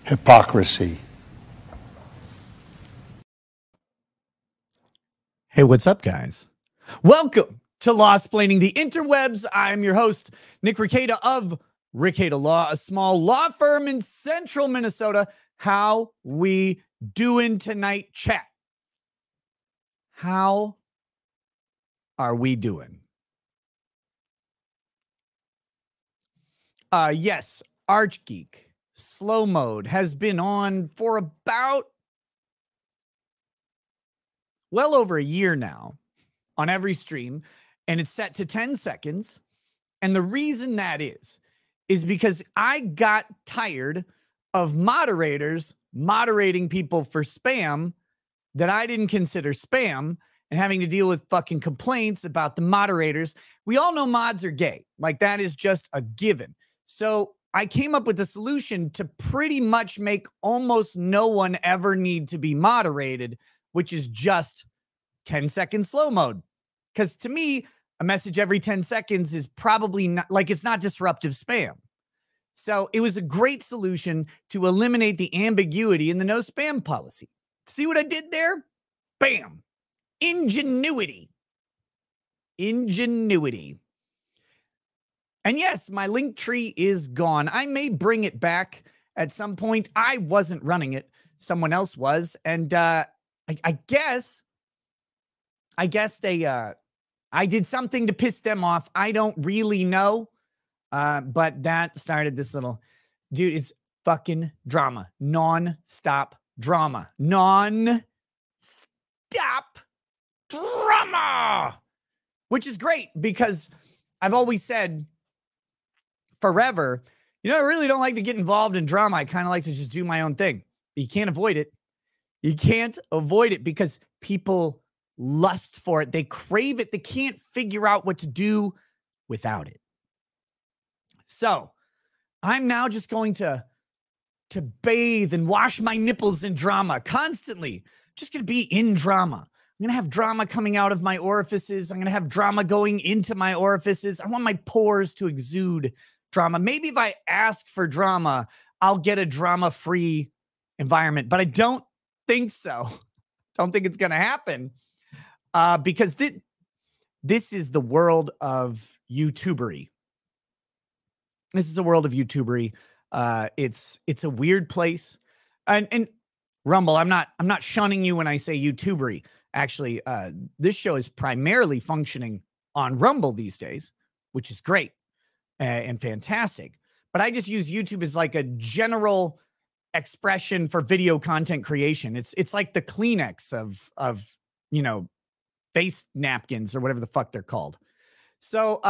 Hypocrisy. Hey, what's up, guys? Welcome to Law-Splaining the Interwebs. I'm your host, Nick Ricada of Ricada Law, a small law firm in central Minnesota. How we doing tonight, chat? How are we doing? Yes, ArchGeek Slow Mode has been on for about well over a year now on every stream, and it's set to 10 seconds. And the reason that is because I got tired of moderators moderating people for spam that I didn't consider spam and having to deal with fucking complaints about the moderators. We all know mods are gay. Like, that is just a given. So I came up with a solution to pretty much make almost no one ever need to be moderated, which is just 10-second slow mode. Because to me, a message every 10 seconds is probably not, like, it's not disruptive spam. So it was a great solution to eliminate the ambiguity in the no spam policy. See what I did there? Bam. Ingenuity. Ingenuity. And yes, my link tree is gone. I may bring it back at some point. I wasn't running it. Someone else was. And I guess they, I did something to piss them off. I don't really know. But that started this little, dude, it's fucking drama. Non-stop drama. Non-stop drama. Which is great because I've always said forever, you know, I really don't like to get involved in drama. I kind of like to just do my own thing. But you can't avoid it. You can't avoid it because people lust for it. They crave it. They can't figure out what to do without it. So I'm now just going to bathe and wash my nipples in drama constantly. Just going to be in drama. I'm going to have drama coming out of my orifices. I'm going to have drama going into my orifices. I want my pores to exude drama. Maybe if I ask for drama, I'll get a drama-free environment, but I don't think so. Don't think it's going to happen because this is the world of YouTubery. This is the world of YouTubery. It's a weird place. And Rumble, I'm not shunning you when I say YouTubery. Actually, this show is primarily functioning on Rumble these days, which is great and fantastic. But I just use YouTube as like a general expression for video content creation. It's like the Kleenex of you know, face napkins or whatever the fuck they're called. So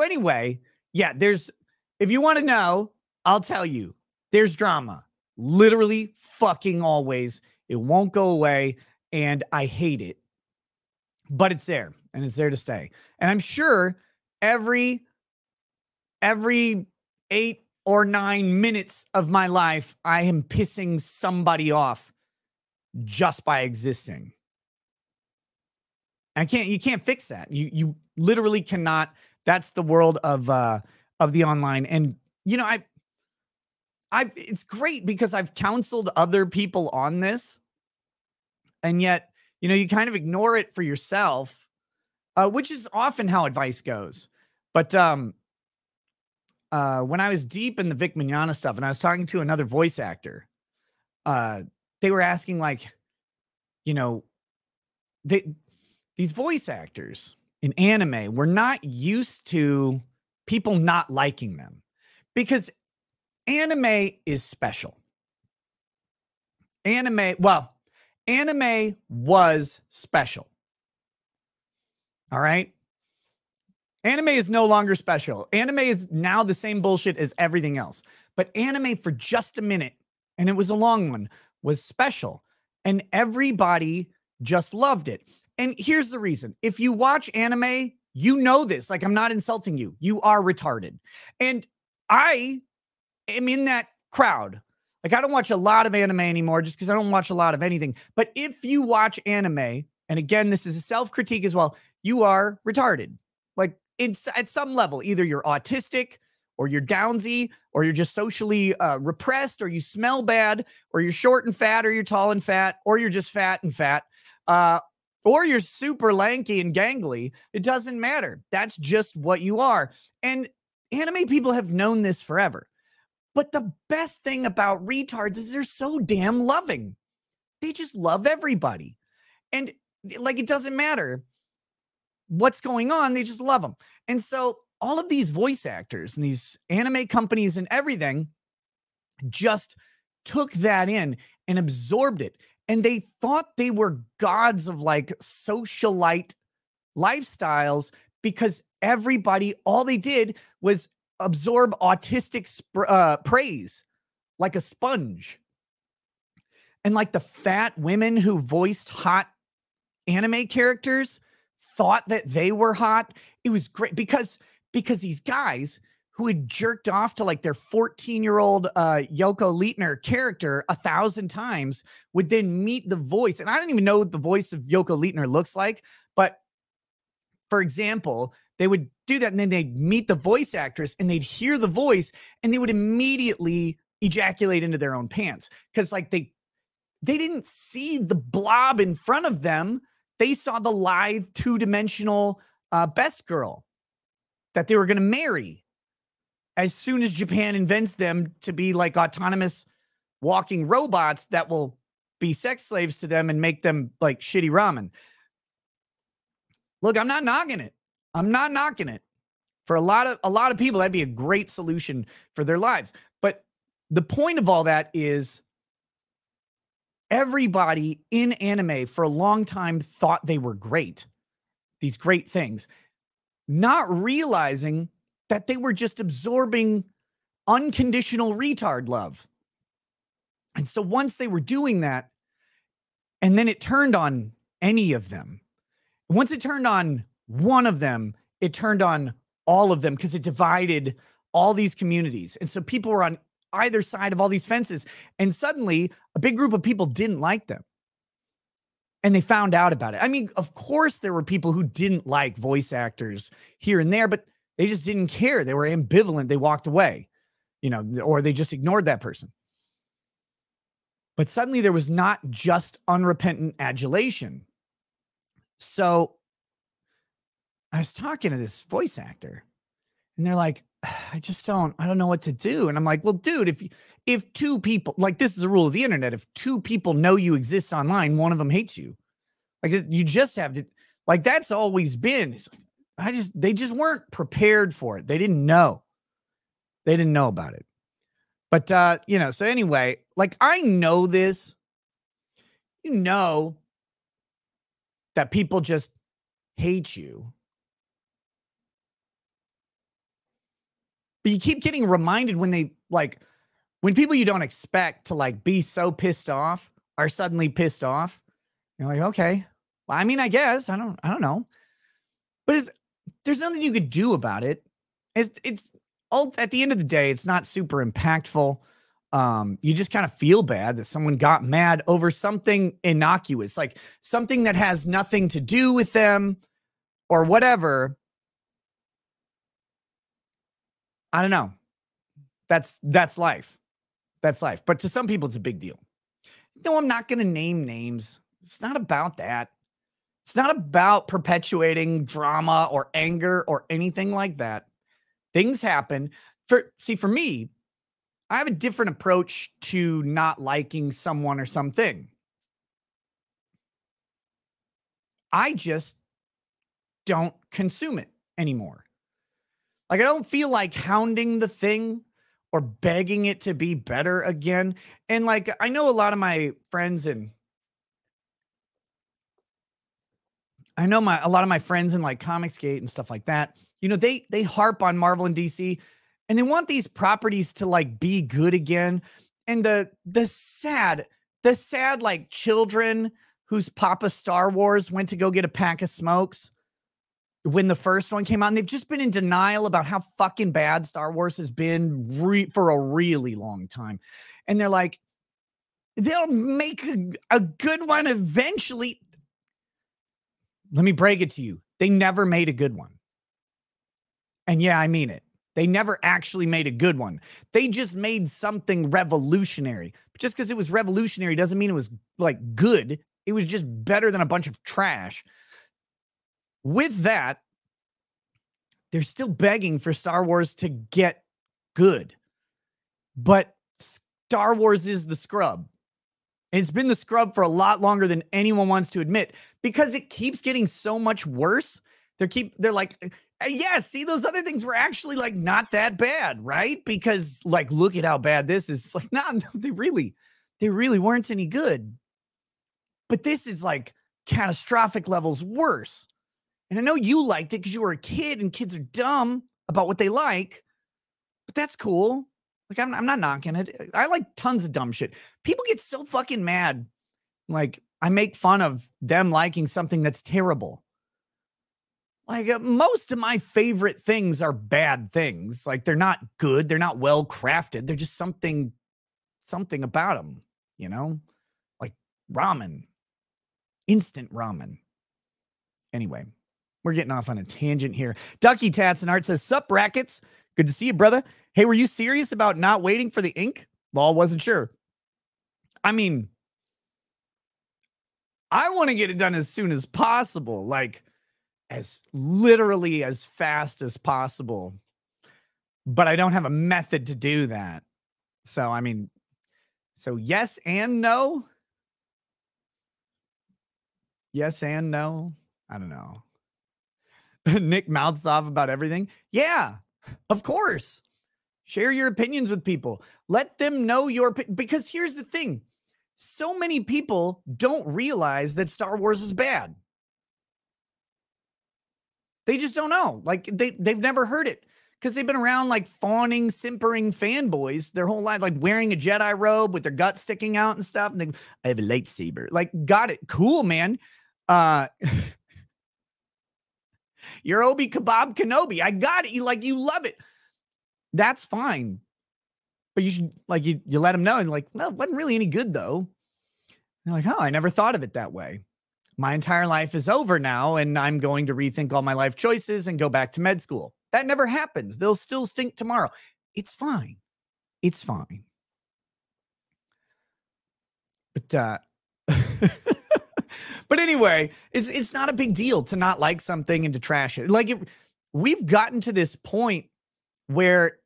anyway, yeah, if you want to know, I'll tell you, there's drama. Literally fucking always. It won't go away, and I hate it. But it's there, and it's there to stay. And I'm sure every 8 or 9 minutes of my life, I am pissing somebody off just by existing. You can't fix that. You literally cannot. That's the world of the online. And you know, it's great because I've counseled other people on this, and yet, you know, you kind of ignore it for yourself, which is often how advice goes. But when I was deep in the Vic Mignogna stuff, and I was talking to another voice actor, they were asking, like, you know, these voice actors in anime were not used to people not liking them because anime is special. Anime was special. All right. Anime is no longer special. Anime is now the same bullshit as everything else. But anime for just a minute, and it was a long one, was special. And everybody just loved it. And here's the reason. If you watch anime, you know this. Like, I'm not insulting you. You are retarded. And I am in that crowd. Like, I don't watch a lot of anime anymore just because I don't watch a lot of anything. But if you watch anime, and again, this is a self-critique as well, you are retarded. it's at some level, either you're autistic or you're downsy or you're just socially repressed or you smell bad or you're short and fat or you're tall and fat or you're just fat and fat or you're super lanky and gangly. It doesn't matter. That's just what you are. And anime people have known this forever. But the best thing about retards is they're so damn loving. They just love everybody. And like, it doesn't matter what's going on. They just love them. And so all of these voice actors and these anime companies and everything just took that in and absorbed it. And they thought they were gods of like socialite lifestyles because everybody, all they did was absorb autistic praise like a sponge. And like the fat women who voiced hot anime characters thought that they were hot. It was great because these guys who had jerked off to like their 14-year-old Yoko Leitner character 1,000 times would then meet the voice. And I don't even know what the voice of Yoko Leitner looks like. But for example, they would do that and then they'd meet the voice actress and they'd hear the voice and they would immediately ejaculate into their own pants. Because like they didn't see the blob in front of them. They saw the lithe, two-dimensional best girl that they were going to marry as soon as Japan invents them to be like autonomous walking robots that will be sex slaves to them and make them like shitty ramen. Look, I'm not knocking it. I'm not knocking it. For a lot of people, that'd be a great solution for their lives. But the point of all that is everybody in anime for a long time thought they were great. These great things. Not realizing that they were just absorbing unconditional retard love. And so once they were doing that, and then it turned on any of them. Once it turned on one of them, it turned on all of them because it divided all these communities. And so people were on either side of all these fences. And suddenly a big group of people didn't like them. And they found out about it. I mean, of course, there were people who didn't like voice actors here and there, but they just didn't care. They were ambivalent. They walked away, you know, or they just ignored that person. But suddenly there was not just unrepentant adulation. So I was talking to this voice actor and they're like, I don't know what to do. And I'm like, well, dude, if two people, like this is a rule of the internet, if two people know you exist online, one of them hates you. Like you just have to, like that's always been. It's like, they just weren't prepared for it. They didn't know. They didn't know about it. But, you know, so anyway, like I know this, you know, that people just hate you. But you keep getting reminded when they like, when people you don't expect to like be so pissed off are suddenly pissed off. You're like, okay, well, I mean, I guess I don't know, but there's nothing you could do about it. It's all at the end of the day, it's not super impactful. You just kind of feel bad that someone got mad over something innocuous, like something that has nothing to do with them or whatever. I don't know. That's life. That's life. But to some people, it's a big deal. No, I'm not going to name names. It's not about that. It's not about perpetuating drama or anger or anything like that. Things happen. For me, I have a different approach to not liking someone or something. I just don't consume it anymore. Like, I don't feel like hounding the thing or begging it to be better again. And like, I know a lot of my friends and a lot of my friends in like Comicsgate and stuff like that, you know, they harp on Marvel and DC and they want these properties to like be good again. And the sad like children whose Papa Star Wars went to go get a pack of smokes when the first one came out, and they've just been in denial about how fucking bad Star Wars has been for a really long time. And they're like, they'll make a good one eventually. Let me break it to you. They never made a good one. And yeah, I mean it. They never actually made a good one. They just made something revolutionary. But just because it was revolutionary doesn't mean it was like good. It was just better than a bunch of trash. With that, they're still begging for Star Wars to get good. But Star Wars is the scrub. And it's been the scrub for a lot longer than anyone wants to admit because it keeps getting so much worse. They're like, yeah, see, those other things were actually like not that bad, right? Because like, look at how bad this is. It's like, no, they really weren't any good. But this is like catastrophic levels worse. And I know you liked it because you were a kid and kids are dumb about what they like, but that's cool. Like, I'm not knocking it. I like tons of dumb shit. People get so fucking mad. Like, I make fun of them liking something that's terrible. Like, most of my favorite things are bad things. Like, they're not good. They're not well crafted. They're just something about them, you know? Like ramen. Instant ramen. Anyway, we're getting off on a tangent here. Ducky Tats and Art says, sup, brackets? Good to see you, brother. Hey, were you serious about not waiting for the ink? Law wasn't sure. I mean, I want to get it done as soon as possible. Like, as literally as fast as possible. But I don't have a method to do that. So, I mean, so yes and no. Yes and no. I don't know. Nick mouths off about everything. Yeah, of course. Share your opinions with people. Let them know because here's the thing. So many people don't realize that Star Wars is bad. They just don't know. Like they've never heard it because they've been around like fawning, simpering fanboys their whole life, like wearing a Jedi robe with their guts sticking out and stuff. And I have a lightsaber. Like, got it. Cool, man. You're Obi Kebab Kenobi. I got it. You love it. That's fine. But you should like you let them know and like, well, it wasn't really any good though. And they're like, oh, I never thought of it that way. My entire life is over now, and I'm going to rethink all my life choices and go back to med school. That never happens. They'll still stink tomorrow. It's fine. It's fine. But but anyway, it's not a big deal to not like something and to trash it. Like we've gotten to this point where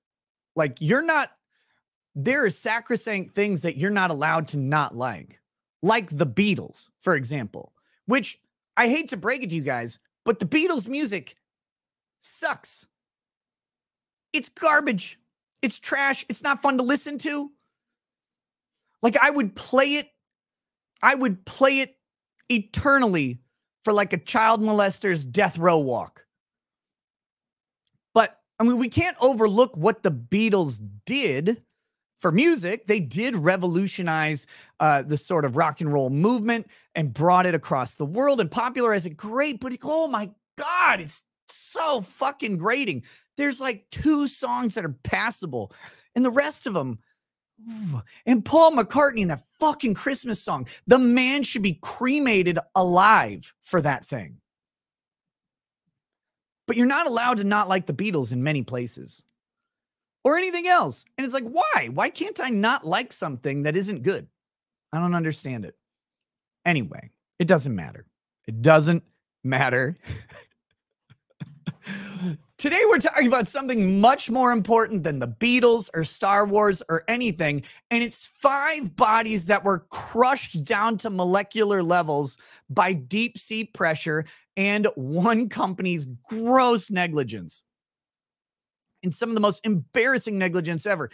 like there are sacrosanct things that you're not allowed to not like the Beatles, for example, which I hate to break it to you guys, but the Beatles music sucks. It's garbage. It's trash. It's not fun to listen to. Like I would play it eternally for like a child molester's death row walk. But I mean, we can't overlook what the Beatles did for music. They did revolutionize the sort of rock and roll movement and brought it across the world and popularized it. Great, but oh my God, it's so fucking grating. There's like 2 songs that are passable, and the rest of them. And Paul McCartney in that fucking Christmas song. The man should be cremated alive for that thing. But you're not allowed to not like the Beatles in many places. Or anything else. And it's like, why? Why can't I not like something that isn't good? I don't understand it. Anyway, it doesn't matter. It doesn't matter. Today we're talking about something much more important than the Beatles or Star Wars or anything, and it's 5 bodies that were crushed down to molecular levels by deep sea pressure and one company's gross negligence. And some of the most embarrassing negligence ever.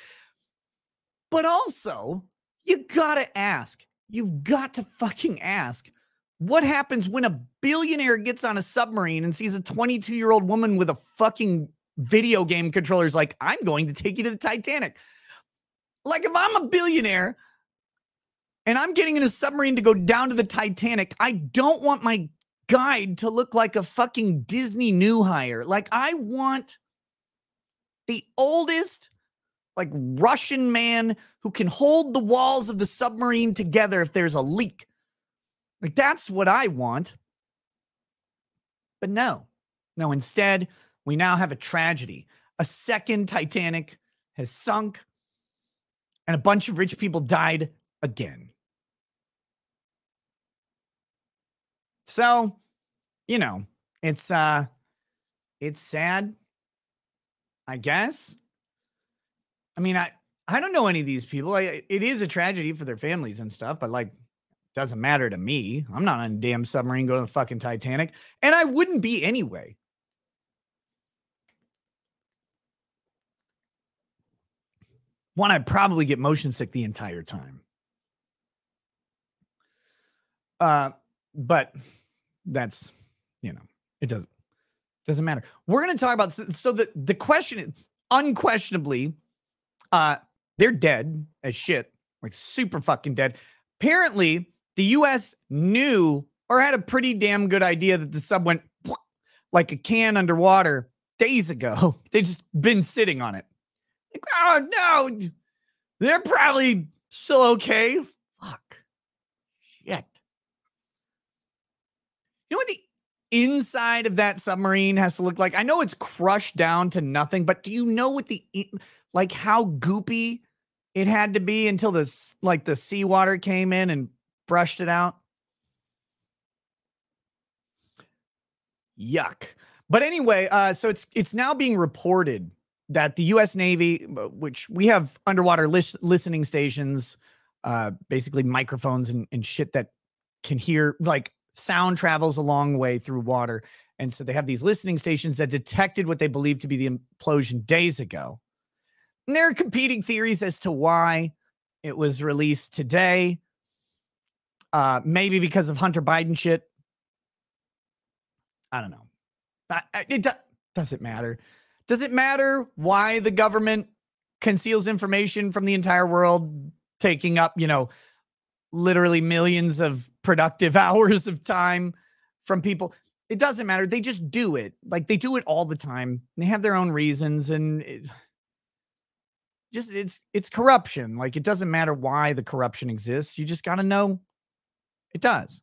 But also, you gotta ask. You've got to fucking ask. What happens when a billionaire gets on a submarine and sees a 22-year-old woman with a fucking video game controller is like, I'm going to take you to the Titanic. Like, if I'm a billionaire and I'm getting in a submarine to go down to the Titanic, I don't want my guide to look like a fucking Disney new hire. Like, I want the oldest, like, Russian man who can hold the walls of the submarine together if there's a leak. Like, that's what I want. But no, instead, we now have a tragedy. A second Titanic has sunk, and a bunch of rich people died again. So, you know, it's sad, I guess. I mean, I don't know any of these people. It is a tragedy for their families and stuff, but like, doesn't matter to me. I'm not on a damn submarine going to the fucking Titanic, and I wouldn't be anyway. One, I'd probably get motion sick the entire time. But that's, you know, it doesn't matter. We're going to talk about, so the question is, unquestionably, they're dead as shit, like super fucking dead. Apparently, the U.S. knew or had a pretty damn good idea that the sub went like a can underwater days ago. They just been sitting on it. Like, oh no, they're probably still okay. Fuck. Shit. You know what the inside of that submarine has to look like? I know it's crushed down to nothing, but do you know what like how goopy it had to be until the seawater came in and brushed it out? Yuck. But anyway, so it's now being reported that the U.S. Navy, which we have underwater listening stations, basically microphones and shit that can hear, like, sound travels a long way through water. And so they have these listening stations that detected what they believe to be the implosion days ago. And there are competing theories as to why it was released today. Maybe because of Hunter Biden shit. I don't know. It doesn't matter. Does it matter why the government conceals information from the entire world, taking up, literally millions of productive hours of time from people? It doesn't matter. They just do it. Like, they do it all the time. They have their own reasons, and it's corruption. Like, it doesn't matter why the corruption exists. You just got to know it does.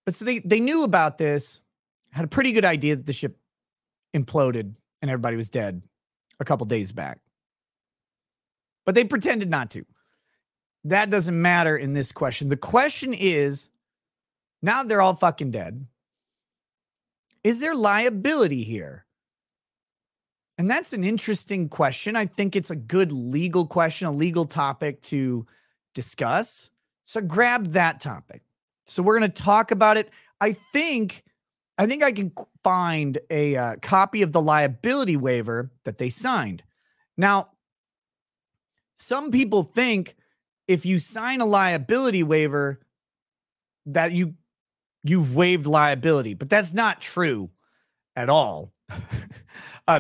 But so they knew about this, had a pretty good idea that the ship imploded and everybody was dead a couple days back. But they pretended not to. That doesn't matter in this question. The question is, now they're all fucking dead, is there liability here? And that's an interesting question. I think it's a good legal question, a legal topic to discuss. So grab that topic. So we're going to talk about it. I think I can find a copy of the liability waiver that they signed. Now, some people think if you sign a liability waiver that you've waived liability, but that's not true at all.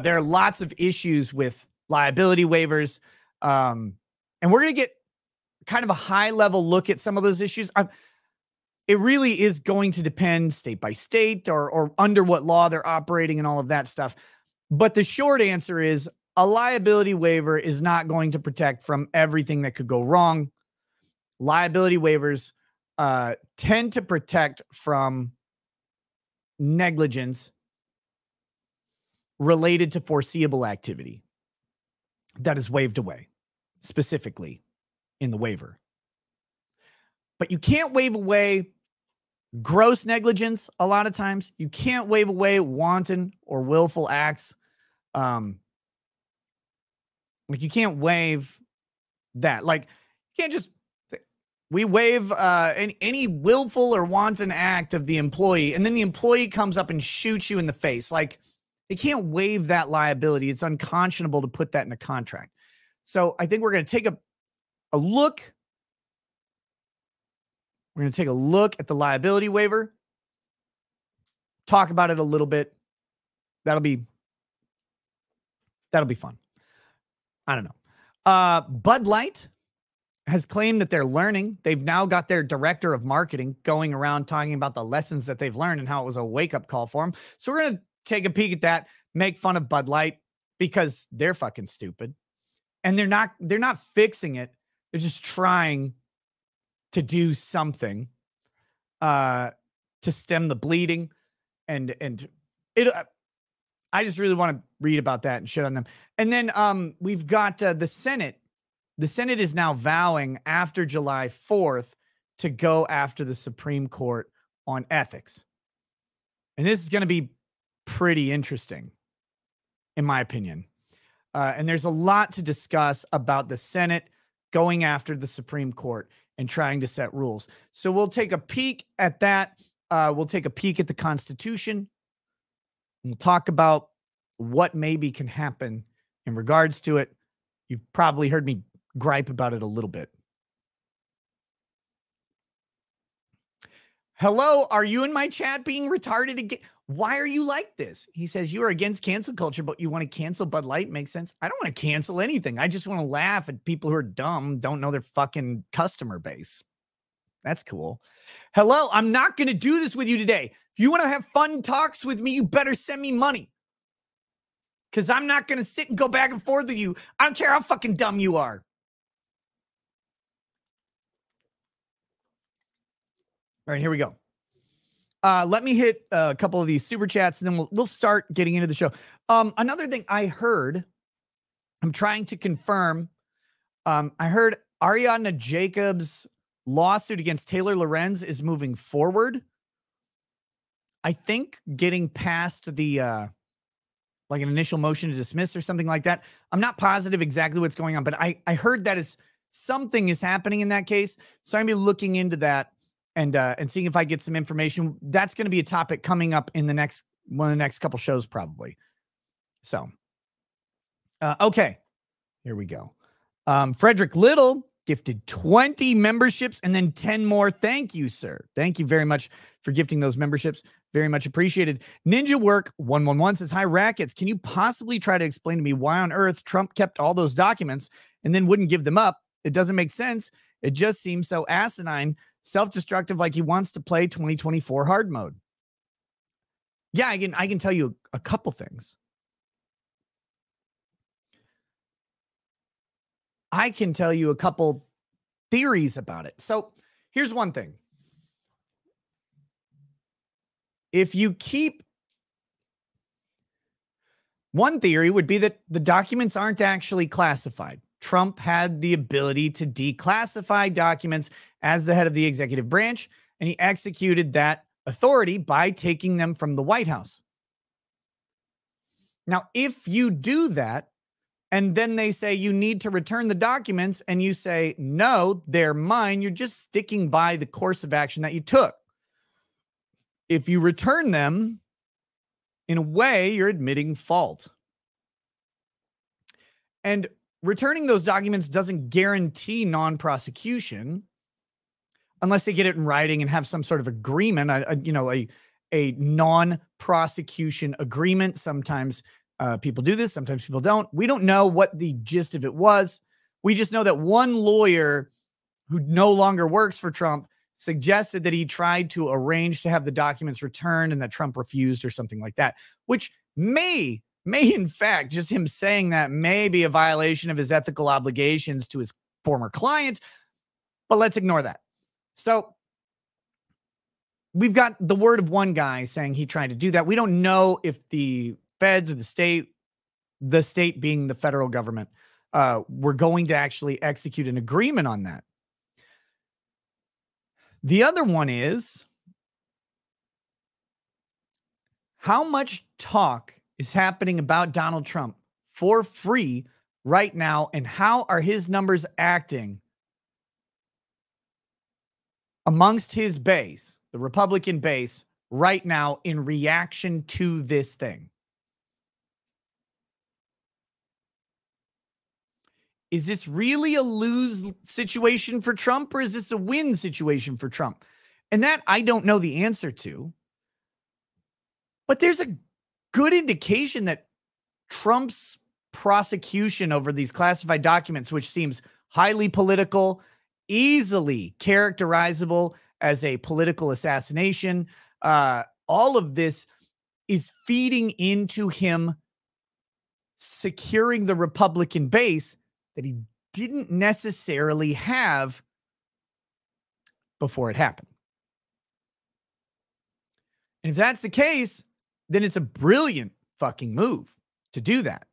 There are lots of issues with liability waivers. And we're going to get kind of a high level look at some of those issues. It really is going to depend state by state or under what law they're operating and all of that stuff. But the short answer is a liability waiver is not going to protect from everything that could go wrong. Liability waivers tend to protect from negligence related to foreseeable activity that is waived away, specifically in the waiver. But you can't waive away gross negligence a lot of times. You can't waive away wanton or willful acts. Like, you can't waive that. Like, you can't just, we waive any willful or wanton act of the employee, and then the employee comes up and shoots you in the face. Like, they can't waive that liability. It's unconscionable to put that in a contract. So I think we're going to take a look. We're going to take a look at the liability waiver, talk about it a little bit. That'll be fun. I don't know. Bud Light has claimed that they're learning. They've now got their director of marketing going around talking about the lessons that they've learned and how it was a wake-up call for them. So we're going to take a peek at that, make fun of Bud Light because they're fucking stupid. And they're not fixing it. They're just trying to do something to stem the bleeding, and it I just really want to read about that and shit on them. And then we've got the Senate. The Senate is now vowing after July 4th to go after the Supreme Court on ethics. And this is going to be pretty interesting, in my opinion. And there's a lot to discuss about the Senate going after the Supreme Court and trying to set rules. So we'll take a peek at that. We'll take a peek at the Constitution. We'll talk about what maybe can happen in regards to it. You've probably heard me gripe about it a little bit. Hello, are you in my chat being retarded again? Why are you like this? He says, you are against cancel culture, but you want to cancel Bud Light. Makes sense. I don't want to cancel anything. I just want to laugh at people who are dumb, don't know their fucking customer base. That's cool. Hello, I'm not going to do this with you today. If you want to have fun talks with me, you better send me money. Because I'm not going to sit and go back and forth with you. I don't care how fucking dumb you are. All right, here we go. Let me hit a couple of these super chats, and then we'll start getting into the show. Another thing I heard, I'm trying to confirm. I heard Ariadna Jacobs' lawsuit against Taylor Lorenz is moving forward. I think getting past the like an initial motion to dismiss or something like that. I'm not positive exactly what's going on, but I heard that something is happening in that case. So I'm gonna be looking into that and seeing if I get some information. That's going to be a topic coming up in one of the next couple shows, probably. So, okay, here we go. Frederick Little gifted 20 memberships and then 10 more. Thank you, sir. Thank you very much for gifting those memberships. Very much appreciated. Ninja Work 111 says, hi, Rackets. Can you possibly try to explain to me why on earth Trump kept all those documents and then wouldn't give them up? It doesn't make sense. It just seems so asinine, self-destructive, like he wants to play 2024 hard mode. Yeah, I can tell you a couple things. I can tell you a couple theories about it. So here's one thing. If you keep, one theory would be that the documents aren't actually classified. Trump had the ability to declassify documents as the head of the executive branch, and he executed that authority by taking them from the White House. Now, if you do that, and then they say you need to return the documents, and you say, no, they're mine, you're just sticking by the course of action that you took. If you return them, in a way, you're admitting fault. And returning those documents doesn't guarantee non-prosecution unless they get it in writing and have some sort of agreement, a non-prosecution agreement. Sometimes people do this, sometimes people don't. We don't know what the gist of it was. We just know that one lawyer who no longer works for Trump suggested that he tried to arrange to have the documents returned and that Trump refused or something like that, which may in fact, just him saying that may be a violation of his ethical obligations to his former client, but let's ignore that. So we've got the word of one guy saying he tried to do that. We don't know if the feds or the state being the federal government, were going to actually execute an agreement on that. The other one is, how much talk is happening about Donald Trump for free right now, and how are his numbers acting amongst his base, the Republican base, right now in reaction to this thing? Is this really a lose situation for Trump, or is this a win situation for Trump? And that I don't know the answer to. But there's a good indication that Trump's prosecution over these classified documents, which seems highly political, easily characterizable as a political assassination, all of this is feeding into him securing the Republican base that he didn't necessarily have before it happened. And if that's the case, then it's a brilliant fucking move to do that.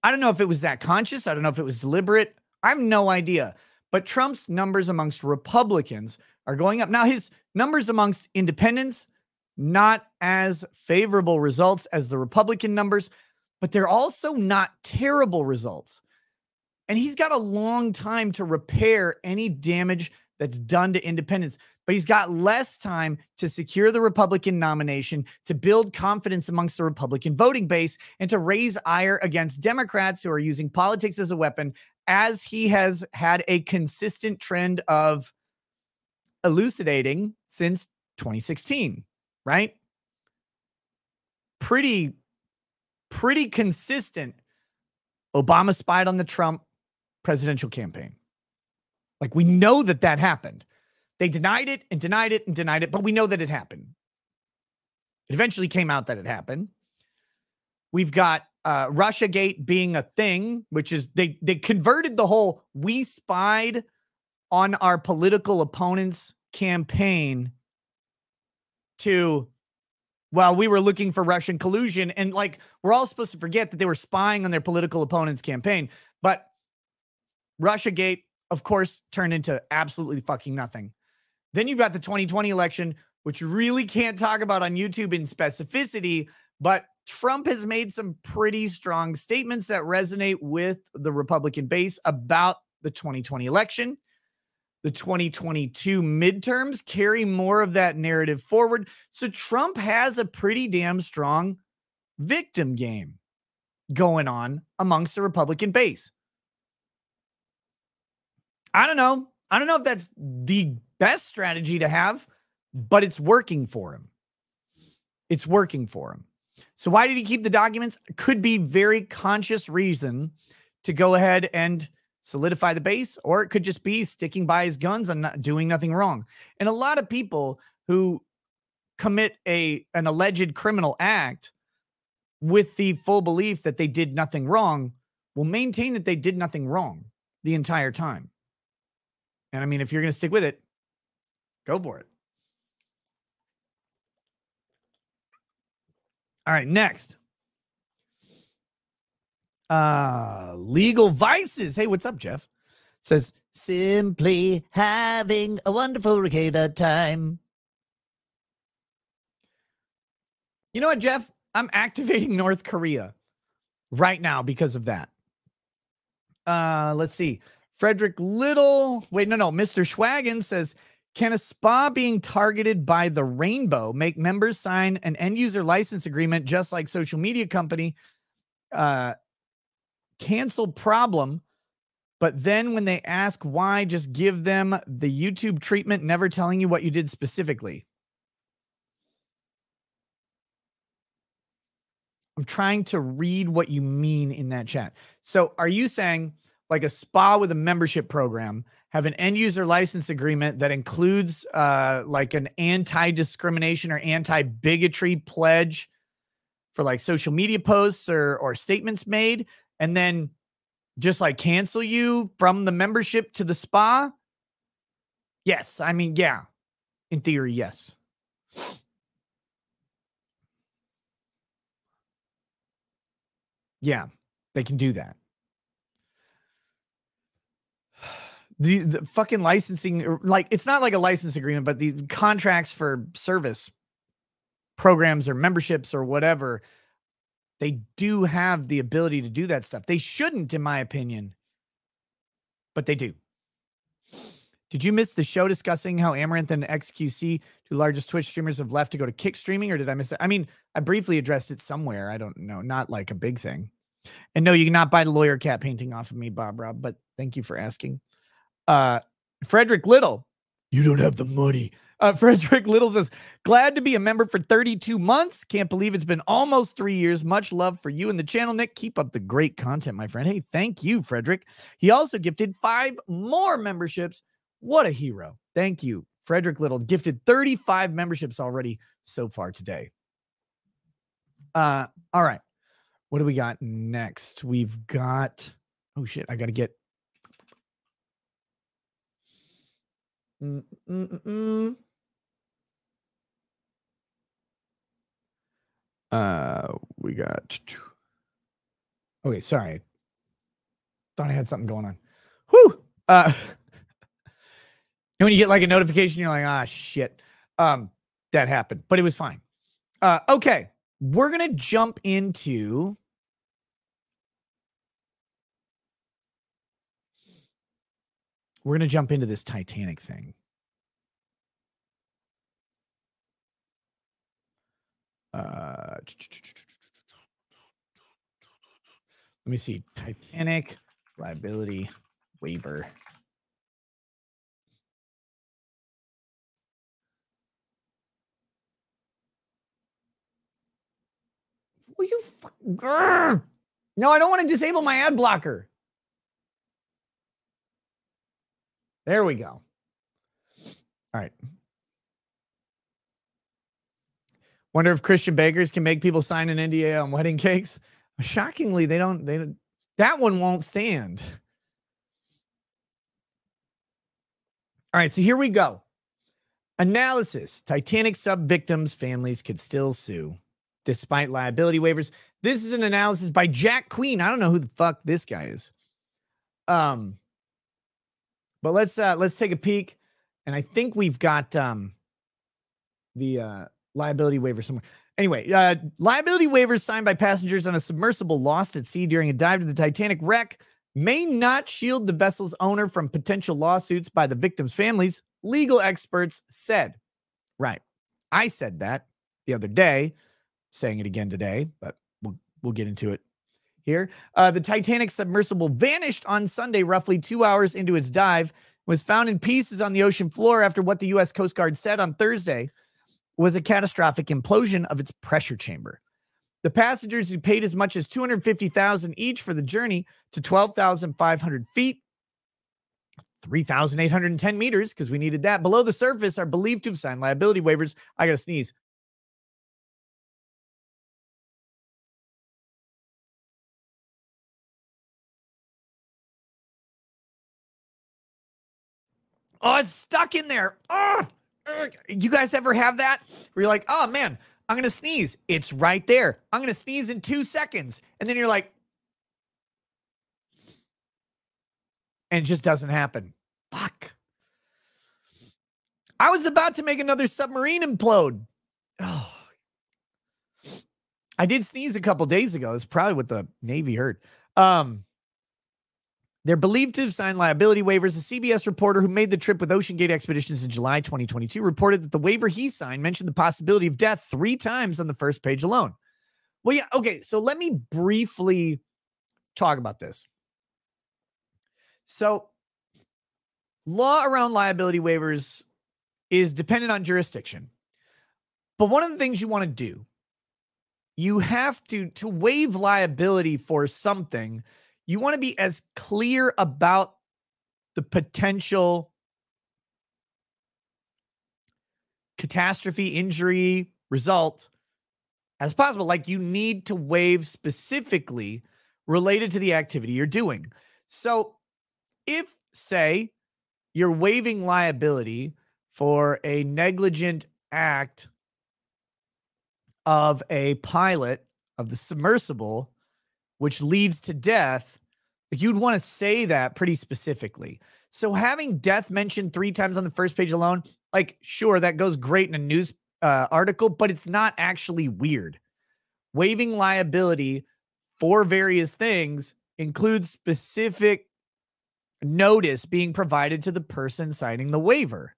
I don't know if it was that conscious. I don't know if it was deliberate. I have no idea. But Trump's numbers amongst Republicans are going up. Now, his numbers amongst independents, not as favorable results as the Republican numbers, but they're also not terrible results. And he's got a long time to repair any damage that's done to independents, but he's got less time to secure the Republican nomination, to build confidence amongst the Republican voting base, and to raise ire against Democrats who are using politics as a weapon, as he has had a consistent trend of elucidating since 2016, right? Pretty consistent. Obama spied on the Trump presidential campaign. Like, we know that happened. They denied it and denied it and denied it, but we know that it happened. It eventually came out that it happened. We've got Russiagate being a thing, which is they converted the whole "we spied on our political opponent's campaign" to, well, we were looking for Russian collusion. And like, we're all supposed to forget that they were spying on their political opponent's campaign. But Russiagate, of course, turned into absolutely fucking nothing. Then you've got the 2020 election, which you really can't talk about on YouTube in specificity, but Trump has made some pretty strong statements that resonate with the Republican base about the 2020 election. The 2022 midterms carry more of that narrative forward. So Trump has a pretty damn strong victim game going on amongst the Republican base. I don't know. I don't know if that's the best strategy to have, but it's working for him. It's working for him. So why did he keep the documents? Could be very conscious reason to go ahead and solidify the base, or it could just be sticking by his guns and not doing nothing wrong. And a lot of people who commit an alleged criminal act with the full belief that they did nothing wrong will maintain that they did nothing wrong the entire time. And I mean, if you're going to stick with it, go for it. All right, next. Legal Vices. Hey, what's up, Jeff? Says, simply having a wonderful regatta time. You know what, Jeff? I'm activating North Korea right now because of that. Let's see. Frederick Little. Wait, no. Mr. Schwagen says, can a spa being targeted by the rainbow make members sign an end-user license agreement just like social media company? Canceled problem. But then when they ask why, just give them the YouTube treatment, never telling you what you did specifically. I'm trying to read what you mean in that chat. So are you saying like a spa with a membership program have an end user license agreement that includes like an anti-discrimination or anti-bigotry pledge for like social media posts or statements made, and then just like cancel you from the membership to the spa? Yes. I mean, yeah, in theory, yes. Yeah, they can do that. The fucking licensing, like, it's not like a license agreement, but the contracts for service programs or memberships or whatever, they do have the ability to do that stuff. They shouldn't, in my opinion, but they do. Did you miss the show discussing how Amaranth and XQC, two largest Twitch streamers, have left to go to Kick streaming, or did I miss it? I mean, I briefly addressed it somewhere. I don't know. Not like a big thing. And no, you cannot buy the lawyer cat painting off of me, Bob Rob, but thank you for asking. Frederick Little, you don't have the money. Frederick Little says, glad to be a member for 32 months. Can't believe it's been almost 3 years. Much love for you and the channel, Nick. Keep up the great content, my friend. Hey, thank you, Frederick. He also gifted 5 more memberships. What a hero. Thank you. Frederick Little gifted 35 memberships already so far today. All right. What do we got next? We've got, oh shit, I got to get. we got? Okay, sorry. Thought I had something going on. Whew. And when you get like a notification, you're like, ah, shit. That happened, but it was fine. Okay, we're gonna jump into this Titanic thing. Let me see. Titanic liability waiver. Will you No, I don't want to disable my ad blocker. There we go. All right. Wonder if Christian bakers can make people sign an NDA on wedding cakes. Shockingly, they don't. That one won't stand. All right, so here we go. Analysis. Titanic sub-victims' families could still sue despite liability waivers. This is an analysis by Jack Queen. I don't know who the fuck this guy is. But let's take a peek. And I think we've got the liability waiver somewhere. Anyway, liability waivers signed by passengers on a submersible lost at sea during a dive to the Titanic wreck may not shield the vessel's owner from potential lawsuits by the victims' families, legal experts said. Right. I said that the other day, saying it again today, but we'll get into it here. The Titanic submersible vanished on Sunday, roughly 2 hours into its dive, was found in pieces on the ocean floor after what the U.S. Coast Guard said on Thursday was a catastrophic implosion of its pressure chamber. The passengers who paid as much as $250,000 each for the journey to 12,500 feet, 3,810 meters, because we needed that, below the surface are believed to have signed liability waivers. I got to sneeze. Oh, it's stuck in there. Oh, you guys ever have that? Where you're like, oh, man, I'm going to sneeze. It's right there. I'm going to sneeze in 2 seconds. And then you're like, and it just doesn't happen. Fuck. I was about to make another submarine implode. Oh. I did sneeze a couple days ago. It's probably what the Navy heard. They're believed to have signed liability waivers. A CBS reporter who made the trip with Ocean Gate Expeditions in July 2022 reported that the waiver he signed mentioned the possibility of death 3 times on the first page alone. Well, yeah, okay, so let me briefly talk about this. So, law around liability waivers is dependent on jurisdiction. But one of the things you want to do, you have to waive liability for something, you want to be as clear about the potential catastrophe, injury, result as possible. Like, you need to waive specifically related to the activity you're doing. So if, say, you're waiving liability for a negligent act of a pilot of the submersible, which leads to death, like, you'd want to say that pretty specifically. So having death mentioned 3 times on the first page alone, like, sure, that goes great in a news article, but it's not actually weird. Waiving liability for various things includes specific notice being provided to the person signing the waiver.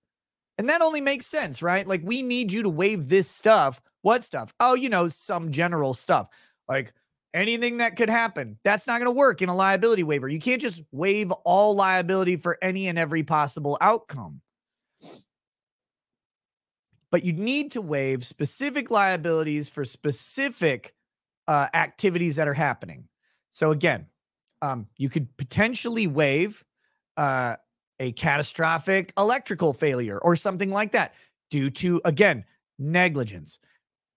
And that only makes sense, right? Like, we need you to waive this stuff. What stuff? Oh, you know, some general stuff. Like, anything that could happen. That's not going to work in a liability waiver. You can't just waive all liability for any and every possible outcome. But you need to waive specific liabilities for specific activities that are happening. So again, you could potentially waive a catastrophic electrical failure or something like that due to, again, negligence.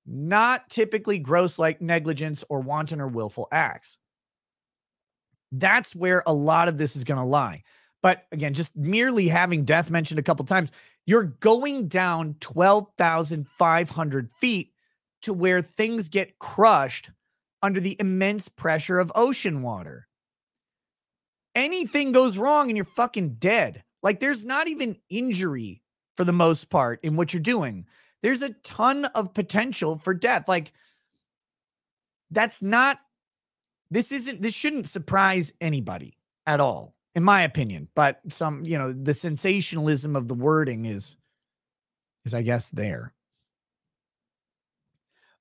Not typically gross like negligence or wanton or willful acts. That's where a lot of this is going to lie. But again, just merely having death mentioned a couple times, you're going down 12,500 feet to where things get crushed under the immense pressure of ocean water. Anything goes wrong and you're fucking dead. Like, there's not even injury for the most part in what you're doing. There's a ton of potential for death. Like, this shouldn't surprise anybody at all, in my opinion. But the sensationalism of the wording is I guess there.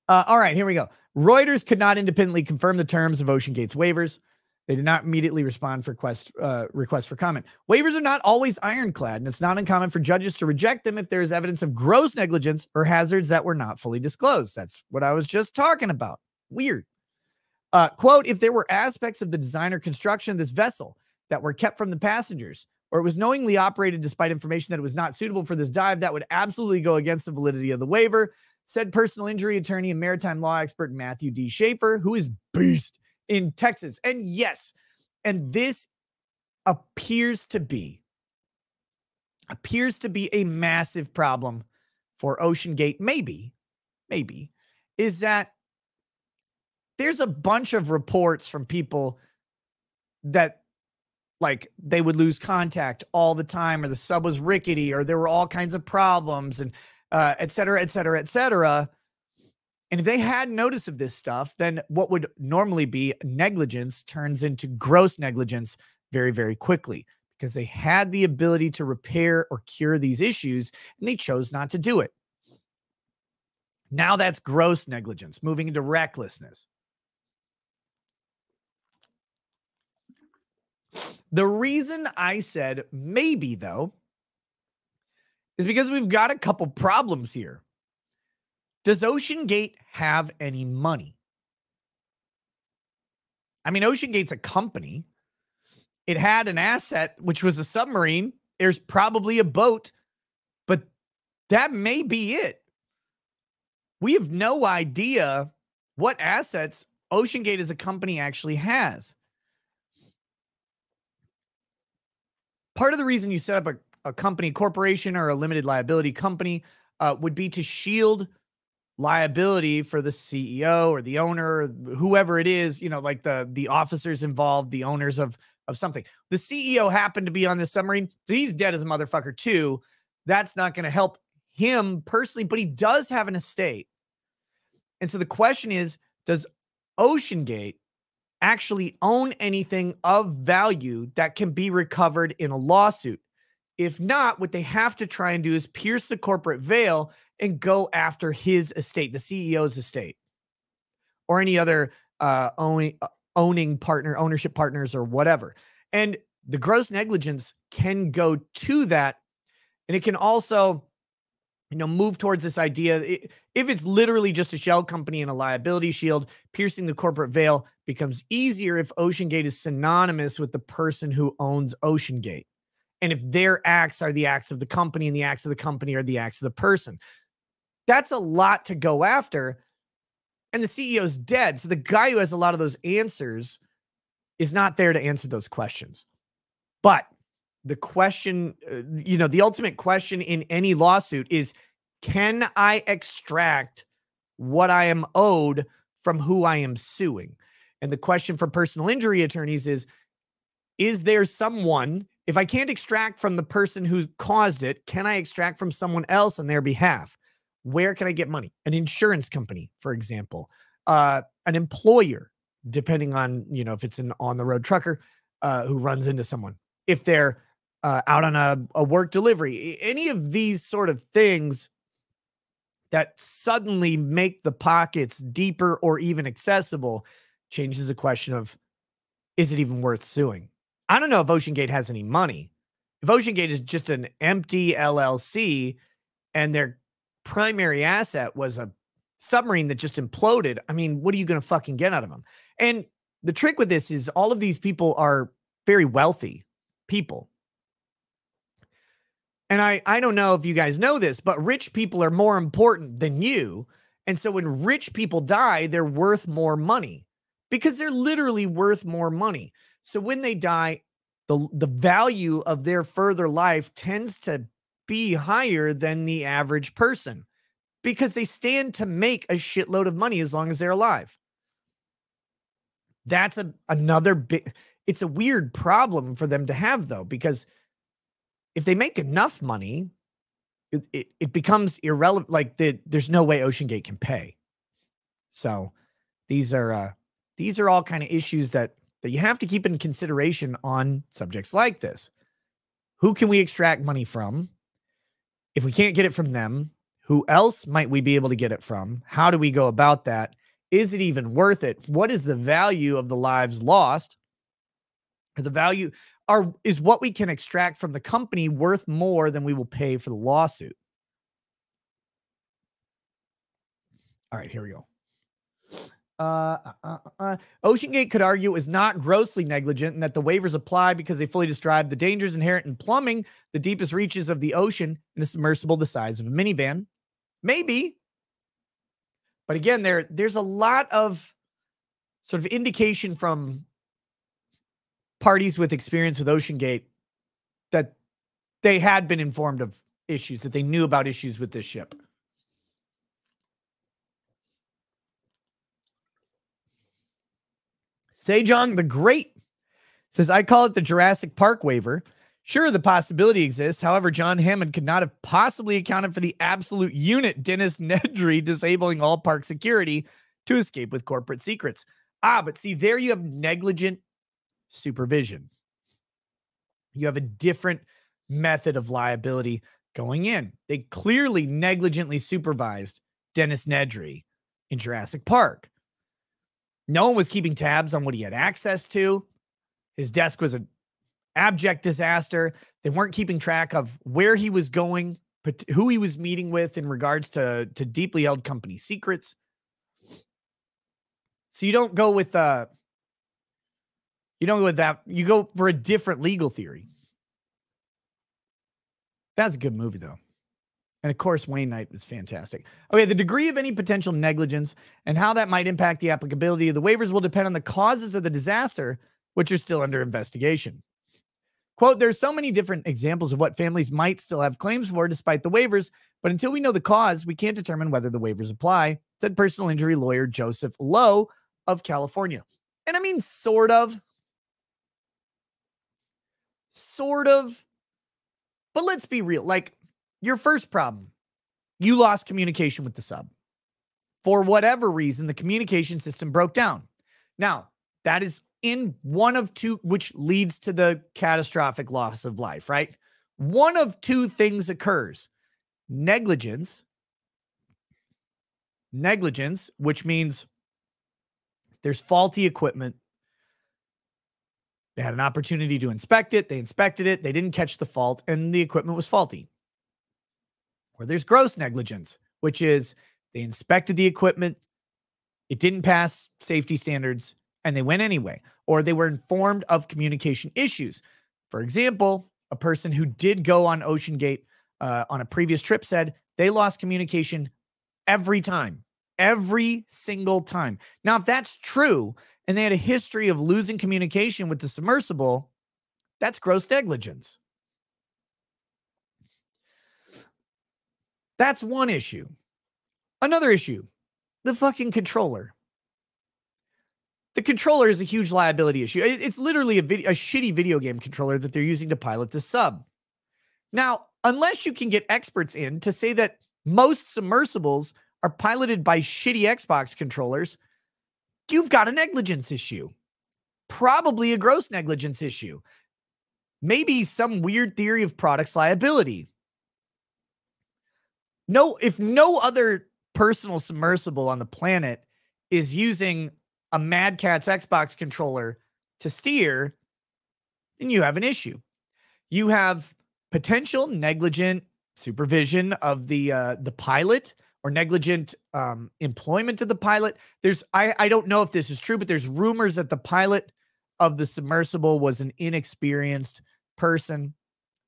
All right, here we go. Reuters could not independently confirm the terms of OceanGate's waivers. They did not immediately respond for requests for comment. Waivers are not always ironclad, and it's not uncommon for judges to reject them if there is evidence of gross negligence or hazards that were not fully disclosed. That's what I was just talking about. Weird. Quote, if there were aspects of the design or construction of this vessel that were kept from the passengers, or it was knowingly operated despite information that it was not suitable for this dive, that would absolutely go against the validity of the waiver, said personal injury attorney and maritime law expert Matthew D. Schaefer, who is beast in Texas. And yes, and this appears to be a massive problem for OceanGate. Maybe, is that there's a bunch of reports from people that, like, they would lose contact all the time, or the sub was rickety, or there were all kinds of problems, and et cetera, et cetera, et cetera. And if they had notice of this stuff, then what would normally be negligence turns into gross negligence very, very quickly, because they had the ability to repair or cure these issues, and they chose not to do it. Now that's gross negligence, moving into recklessness. The reason I said maybe, though, is because we've got a couple problems here. Does OceanGate have any money? I mean, OceanGate's a company. It had an asset, which was a submarine. There's probably a boat, but that may be it. We have no idea what assets OceanGate as a company actually has. Part of the reason you set up a company, corporation, or a limited liability company would be to shield liability for the CEO or the owner, or whoever it is, like the officers involved, the owners of something. The CEO happened to be on this submarine, so he's dead as a motherfucker too. That's not going to help him personally, but he does have an estate. And so the question is, does OceanGate actually own anything of value that can be recovered in a lawsuit? If not, what they have to try and do is pierce the corporate veil and go after his estate, the CEO's estate, or any other ownership partners or whatever. And the gross negligence can go to that. And it can also, move towards this idea. If it's literally just a shell company and a liability shield, piercing the corporate veil becomes easier if OceanGate is synonymous with the person who owns OceanGate. And if their acts are the acts of the company and the acts of the company are the acts of the person. That's a lot to go after. And the CEO's dead. So the guy who has a lot of those answers is not there to answer those questions. But the question, the ultimate question in any lawsuit is, can I extract what I am owed from who I am suing? And the question for personal injury attorneys is there someone, if I can't extract from the person who caused it, can I extract from someone else on their behalf? Where can I get money? An insurance company, for example, an employer, depending on, if it's an on-the-road trucker who runs into someone. If they're out on a work delivery, any of these sort of things that suddenly make the pockets deeper or even accessible changes the question of, is it even worth suing? I don't know if OceanGate has any money. If OceanGate is just an empty LLC and their primary asset was a submarine that just imploded, I mean, what are you going to fucking get out of them? And the trick with this is all of these people are very wealthy people. And I don't know if you guys know this, but rich people are more important than you. And so when rich people die, they're worth more money because they're literally worth more money. So when they die, the value of their further life tends to be higher than the average person because they stand to make a shitload of money as long as they're alive. That's another big, it's a weird problem for them to have, though, because if they make enough money, it becomes irrelevant. Like there's no way OceanGate can pay. So these are all kind of issues that you have to keep in consideration on subjects like this. Who can we extract money from? If we can't get it from them, who else might we be able to get it from? How do we go about that? Is it even worth it? What is the value of the lives lost? The value is what we can extract from the company worth more than we will pay for the lawsuit? All right, here we go. OceanGate could argue it was not grossly negligent and that the waivers apply because they fully describe the dangers inherent in plumbing the deepest reaches of the ocean in a submersible the size of a minivan. Maybe. But again, there's a lot of sort of indication from parties with experience with OceanGate that they had been informed of issues, that they knew about issues with this ship. Sejong the Great says, I call it the Jurassic Park waiver. Sure, the possibility exists. However, John Hammond could not have possibly accounted for the absolute unit, Dennis Nedry, disabling all park security to escape with corporate secrets. But see, there you have negligent supervision. You have a different method of liability going in. They clearly negligently supervised Dennis Nedry in Jurassic Park. No one was keeping tabs on what he had access to. His desk was an abject disaster. They weren't keeping track of where he was going, who he was meeting with in regards to deeply held company secrets. So you don't go with that. You go for a different legal theory. That's a good movie, though. And of course, Wayne Knight was fantastic. Okay, the degree of any potential negligence and how that might impact the applicability of the waivers will depend on the causes of the disaster, which are still under investigation. Quote, there's so many different examples of what families might still have claims for despite the waivers, but until we know the cause, we can't determine whether the waivers apply, said personal injury lawyer Joseph Lowe of California. And I mean, sort of. But let's be real. Like, your first problem, you lost communication with the sub. For whatever reason, the communication system broke down. Now, that is in one of two, which leads to the catastrophic loss of life, right? One of two things occurs. Negligence, which means there's faulty equipment. They had an opportunity to inspect it. They inspected it. They didn't catch the fault, and the equipment was faulty. Or there's gross negligence, which is they inspected the equipment. It didn't pass safety standards, and they went anyway. Or they were informed of communication issues. For example, a person who did go on OceanGate on a previous trip said they lost communication every time. Every single time. Now, if that's true, and they had a history of losing communication with the submersible, that's gross negligence. That's one issue. Another issue, the fucking controller. The controller is a huge liability issue. It's literally a shitty video game controller that they're using to pilot the sub. Now, unless you can get experts in to say that most submersibles are piloted by shitty Xbox controllers, you've got a negligence issue. Probably a gross negligence issue. Maybe some weird theory of products liability. No, if no other personal submersible on the planet is using a Mad Catz Xbox controller to steer, then you have an issue. You have potential negligent supervision of the pilot, or negligent employment of the pilot. I don't know if this is true, but there's rumors that the pilot of the submersible was an inexperienced person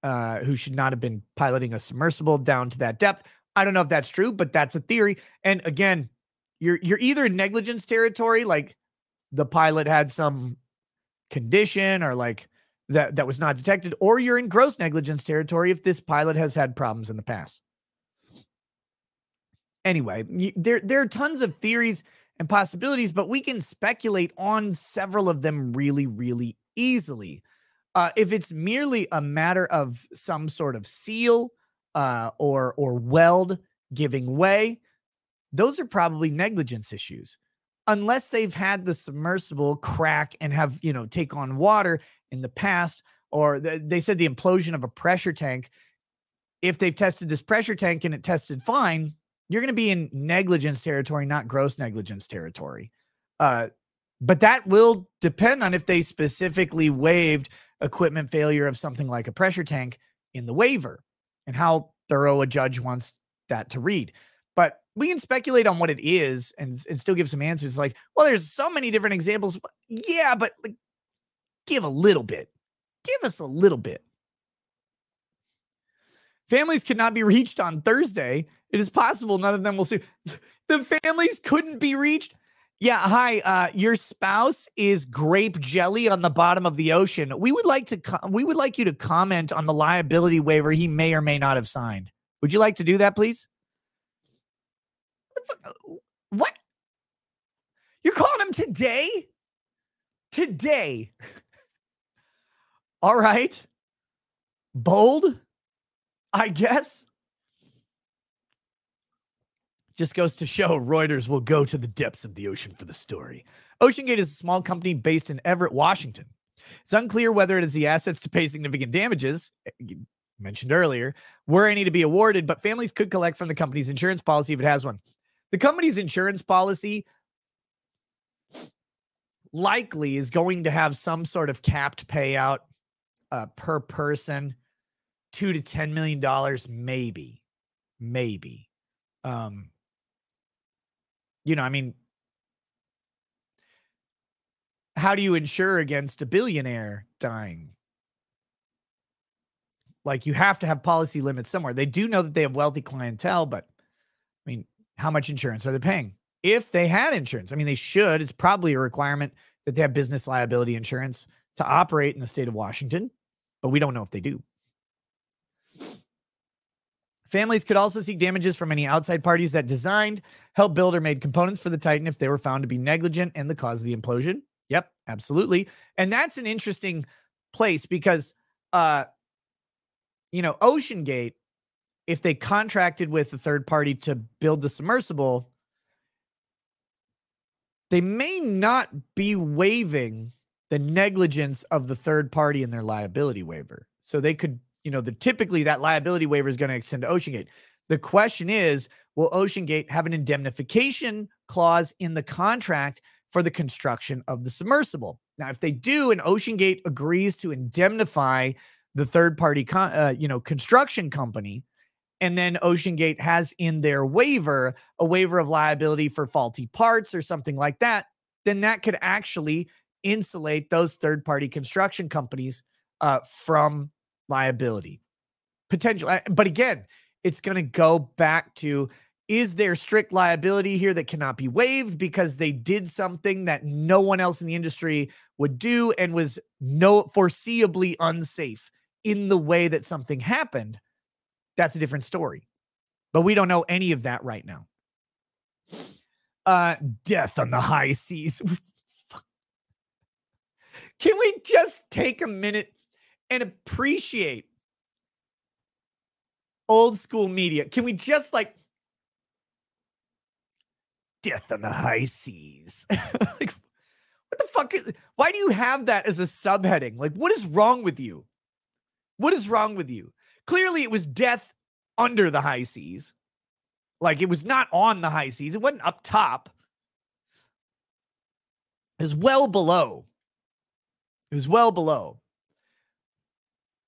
who should not have been piloting a submersible down to that depth. I don't know if that's true, but that's a theory. And again, you're either in negligence territory, like the pilot had some condition or like that was not detected, or you're in gross negligence territory if this pilot has had problems in the past. Anyway, there are tons of theories and possibilities, but we can speculate on several of them really, really easily. If it's merely a matter of some sort of seal or weld giving way, those are probably negligence issues. Unless they've had the submersible crack and have, take on water in the past, or they said the implosion of a pressure tank. If they've tested this pressure tank and it tested fine, you're going to be in negligence territory, not gross negligence territory. But that will depend on if they specifically waived equipment failure of something like a pressure tank in the waiver and how thorough a judge wants that to read. But we can speculate on what it is and still give some answers. Like, well, there's so many different examples. Yeah, but like, give a little bit. Give us a little bit. Families could not be reached on Thursday. It is possible none of them will sue. The families couldn't be reached. Yeah, hi. Your spouse is grape jelly on the bottom of the ocean. We would like you to comment on the liability waiver he may or may not have signed. Would you like to do that, please? What? You're calling him today? Today. All right. Bold, I guess. Just goes to show Reuters will go to the depths of the ocean for the story. OceanGate is a small company based in Everett, Washington. It's unclear whether it is the assets to pay significant damages, you mentioned earlier, were any to be awarded, but families could collect from the company's insurance policy if it has one. The company's insurance policy likely is going to have some sort of capped payout per person, $2 to $10 million, maybe. I mean, how do you insure against a billionaire dying? Like, you have to have policy limits somewhere. They do know that they have wealthy clientele, but I mean, how much insurance are they paying? If they had insurance, I mean, they should. It's probably a requirement that they have business liability insurance to operate in the state of Washington, but we don't know if they do. Families could also seek damages from any outside parties that designed, helped build, or made components for the Titan if they were found to be negligent and the cause of the implosion. Yep, absolutely. And that's an interesting place because, OceanGate, if they contracted with a third party to build the submersible, they may not be waiving the negligence of the third party in their liability waiver. So they could, typically that liability waiver is going to extend to OceanGate. The question is, will OceanGate have an indemnification clause in the contract for the construction of the submersible? Now, if they do, and OceanGate agrees to indemnify the third party, construction company, and then OceanGate has in their waiver a waiver of liability for faulty parts or something like that, then that could actually insulate those third-party construction companies from liability. Potential. But again, it's going to go back to, is there strict liability here that cannot be waived because they did something that no one else in the industry would do and was foreseeably unsafe in the way that something happened? That's a different story. But we don't know any of that right now. Death on the high seas. Can we just take a minute and appreciate old school media? Can we just death on the high seas? What the fuck why do you have that as a subheading? What is wrong with you? What is wrong with you? Clearly, it was death under the high seas. It was not on the high seas. It wasn't up top. It was well below. It was well below.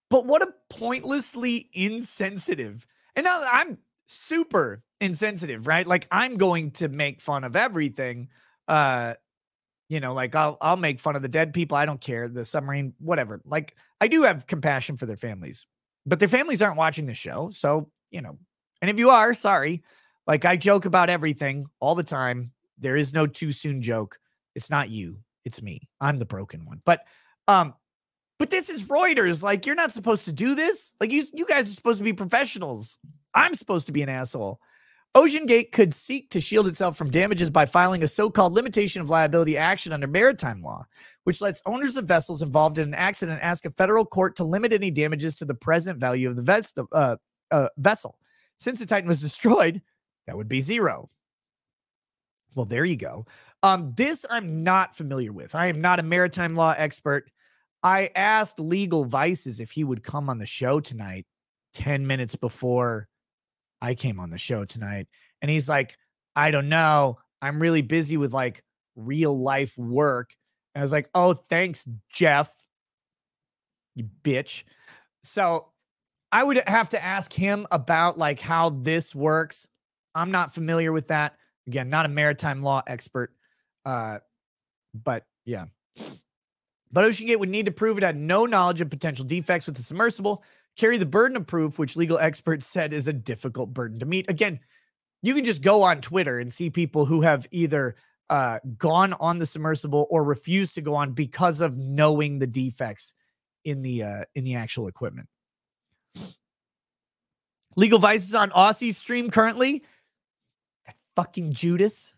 But what a pointlessly insensitive. And now I'm super insensitive, right? I'm going to make fun of everything. I'll make fun of the dead people. I don't care. The submarine, whatever. I do have compassion for their families. But their families aren't watching the show. So, and if you are, sorry. I joke about everything all the time. There is no too soon joke. It's not you. It's me. I'm the broken one. But this is Reuters. You're not supposed to do this. You guys are supposed to be professionals. I'm supposed to be an asshole. OceanGate could seek to shield itself from damages by filing a so-called limitation of liability action under maritime law, which lets owners of vessels involved in an accident ask a federal court to limit any damages to the present value of the vessel. Since the Titan was destroyed, that would be zero. Well, there you go. This I'm not familiar with. I am not a maritime law expert. I asked Legal Vices if he would come on the show tonight 10 minutes before I came on the show tonight. And he's like, I don't know. I'm really busy with like real life work. And I was like, oh, thanks, Jeff, you bitch. So I would have to ask him about like how this works. I'm not familiar with that. Again, not a maritime law expert. But yeah. But OceanGate would need to prove it had no knowledge of potential defects with the submersible, carry the burden of proof, which legal experts said is a difficult burden to meet. Again, you can just go on Twitter and see people who have either gone on the submersible or refused to go on because of knowing the defects in the actual equipment. Legal Vice is on Aussie's stream currently. That fucking Judas.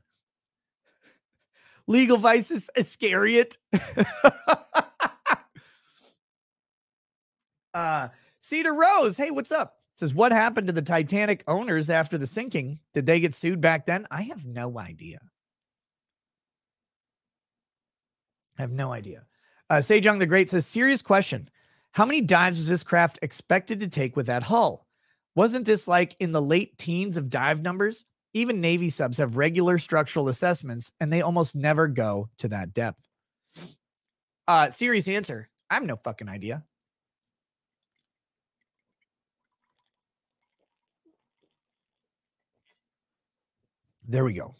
Legal Vices Iscariot. Cedar Rose, hey, what's up? Says, what happened to the Titanic owners after the sinking? Did they get sued back then? I have no idea. Sejong the Great says, serious question. How many dives was this craft expected to take with that hull? Wasn't this like in the late teens of dive numbers? Even Navy subs have regular structural assessments, and they almost never go to that depth. Serious answer. I have no fucking idea. There we go.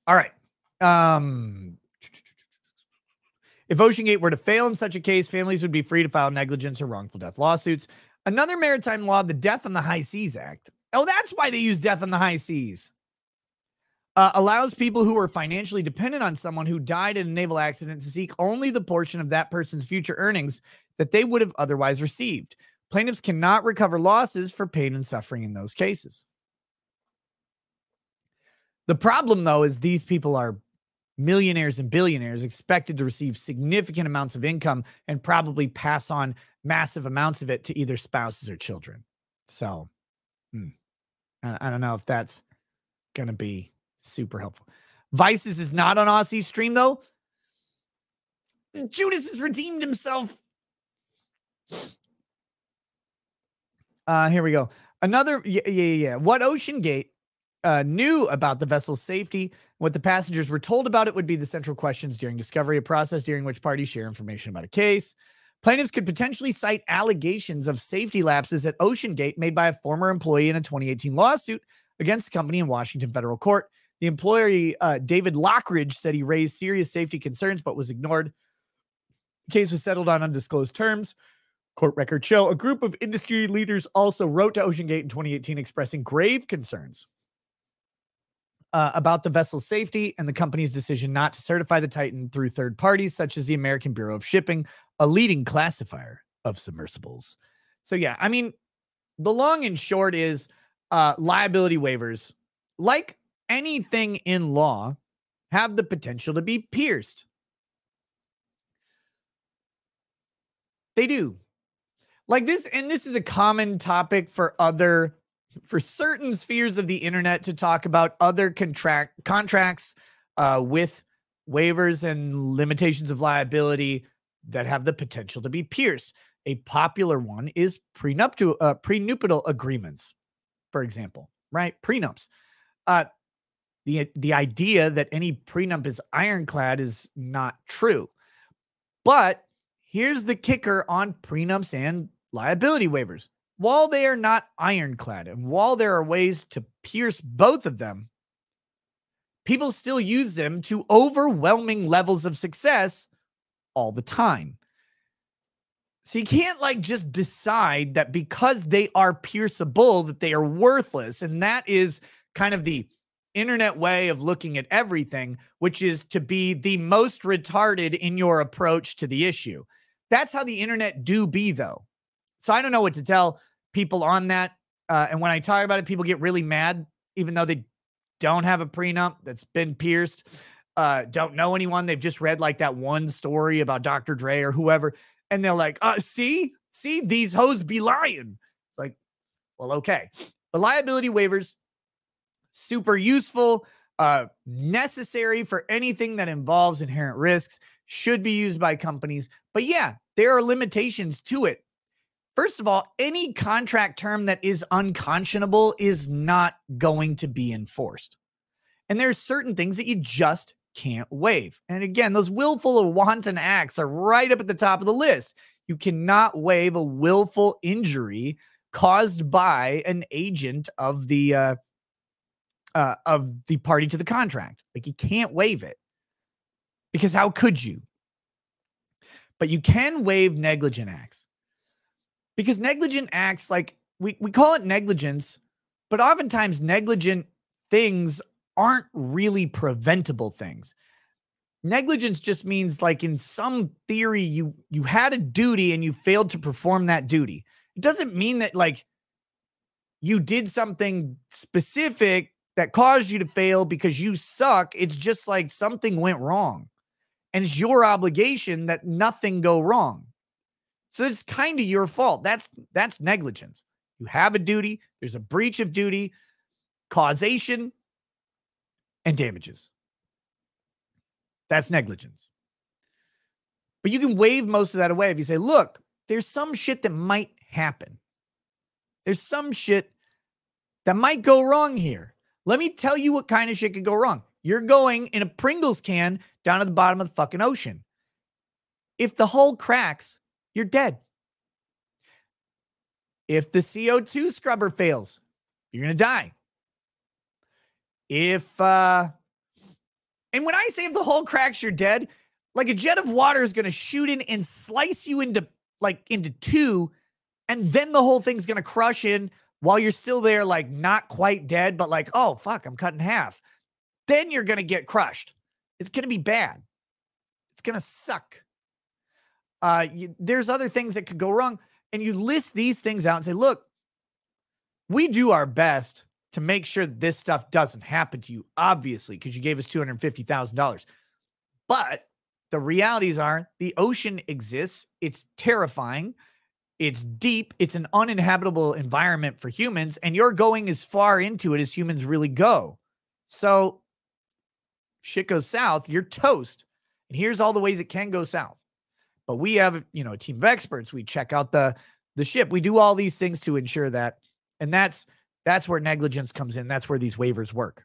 All right. If OceanGate were to fail in such a case, families would be free to file negligence or wrongful death lawsuits. Another maritime law, the Death on the High Seas Act. Oh, that's why they use death on the high seas. Allows people who are financially dependent on someone who died in a naval accident to seek only the portion of that person's future earnings that they would have otherwise received. Plaintiffs cannot recover losses for pain and suffering in those cases. The problem, though, is these people are millionaires and billionaires expected to receive significant amounts of income and probably pass on massive amounts of it to either spouses or children. So I don't know if that's going to be super helpful. Vices is not on Aussie's stream, though. Judas has redeemed himself. Here we go. Another, What OceanGate knew about the vessel's safety, what the passengers were told about it would be the central questions during discovery, a process during which parties share information about a case. Plaintiffs could potentially cite allegations of safety lapses at OceanGate made by a former employee in a 2018 lawsuit against the company in Washington federal court. The employee, David Lockridge, said he raised serious safety concerns but was ignored. The case was settled on undisclosed terms. Court records show a group of industry leaders also wrote to OceanGate in 2018 expressing grave concerns about the vessel's safety and the company's decision not to certify the Titan through third parties, such as the American Bureau of Shipping, a leading classifier of submersibles. So, yeah, I mean, the long and short is liability waivers, like anything in law, have the potential to be pierced. They do. Like this, and this is a common topic for certain spheres of the internet to talk about other contracts with waivers and limitations of liability that have the potential to be pierced. A popular one is prenuptial agreements, for example, right? Prenups. The idea that any prenup is ironclad is not true. But here's the kicker on prenups and liability waivers. While they are not ironclad, and while there are ways to pierce both of them, people still use them to overwhelming levels of success all the time. So you can't like just decide that because they are pierceable that they are worthless. And that is kind of the internet way of looking at everything, which is to be the most retarded in your approach to the issue. That's how the internet do be, though. So I don't know what to tell people on that. And when I talk about it, people get really mad, even though they don't have a prenup that's been pierced, don't know anyone. They've just read like that one story about Dr. Dre or whoever. And they're like, see, these hoes be lying. Like, well, okay. The liability waivers, super useful, necessary for anything that involves inherent risks, should be used by companies. But yeah, there are limitations to it. First of all, any contract term that is unconscionable is not going to be enforced. And there's certain things that you just can't waive. And again, those willful or wanton acts are right up at the top of the list. You cannot waive a willful injury caused by an agent of the party to the contract. Like, you can't waive it, because how could you? But you can waive negligent acts, because negligent acts, like we call it negligence, but oftentimes negligent things aren't really preventable things. Negligence just means, like, in some theory, you had a duty and you failed to perform that duty. It doesn't mean that, like, you did something specific that caused you to fail because you suck. It's just like something went wrong, and it's your obligation that nothing go wrong. So it's kind of your fault. That's negligence. You have a duty. There's a breach of duty, causation, and damages. That's negligence. But you can waive most of that away if you say, look, there's some shit that might happen. There's some shit that might go wrong here. Let me tell you what kind of shit could go wrong. You're going in a Pringles can down at the bottom of the fucking ocean. If the hull cracks, you're dead. If the CO2 scrubber fails, you're going to die. And when I say if the hull cracks, you're dead, like a jet of water is going to shoot in and slice you into two, and then the whole thing's going to crush in while you're still there, like not quite dead, but like, oh, fuck, I'm cut in half. Then you're going to get crushed. It's going to be bad. It's going to suck. There's other things that could go wrong. And you list these things out and say, look, we do our best to make sure that this stuff doesn't happen to you, obviously, because you gave us $250,000. But the realities are the ocean exists. It's terrifying. It's deep. It's an uninhabitable environment for humans, and you're going as far into it as humans really go. So shit goes south, you're toast. And here's all the ways it can go south. But we have, a team of experts. We check out the ship. We do all these things to ensure that. And that's where negligence comes in. That's where these waivers work.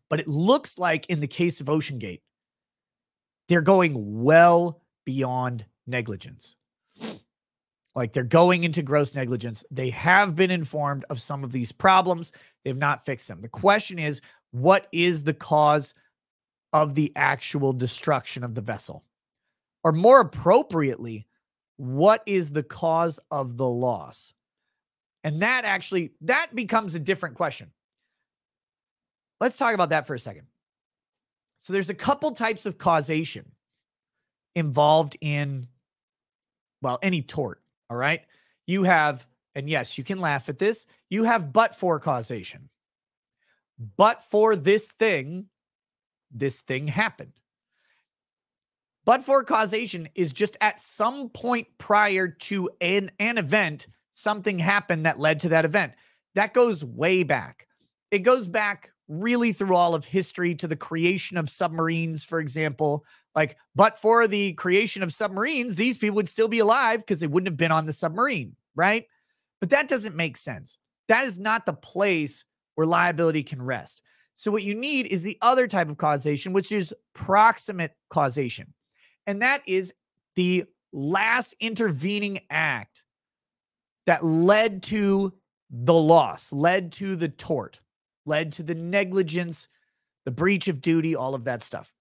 But it looks like in the case of OceanGate, they're going well beyond negligence. Like, they're going into gross negligence. They have been informed of some of these problems. They've not fixed them. The question is, what is the cause of the actual destruction of the vessel? Or more appropriately, what is the cause of the loss? And that becomes a different question. Let's talk about that for a second. So there's a couple types of causation involved in, any tort, all right? You have, and yes, you can laugh at this, you have but-for causation. But for this thing happened. But-for causation is just at some point prior to an event, something happened that led to that event. That goes way back. It goes back really through all of history to the creation of submarines, for example. Like, but for the creation of submarines, these people would still be alive because they wouldn't have been on the submarine, right? But that doesn't make sense. That is not the place where liability can rest. So what you need is the other type of causation, which is proximate causation. And that is the last intervening act that led to the loss, led to the tort, led to the negligence, the breach of duty, all of that stuff.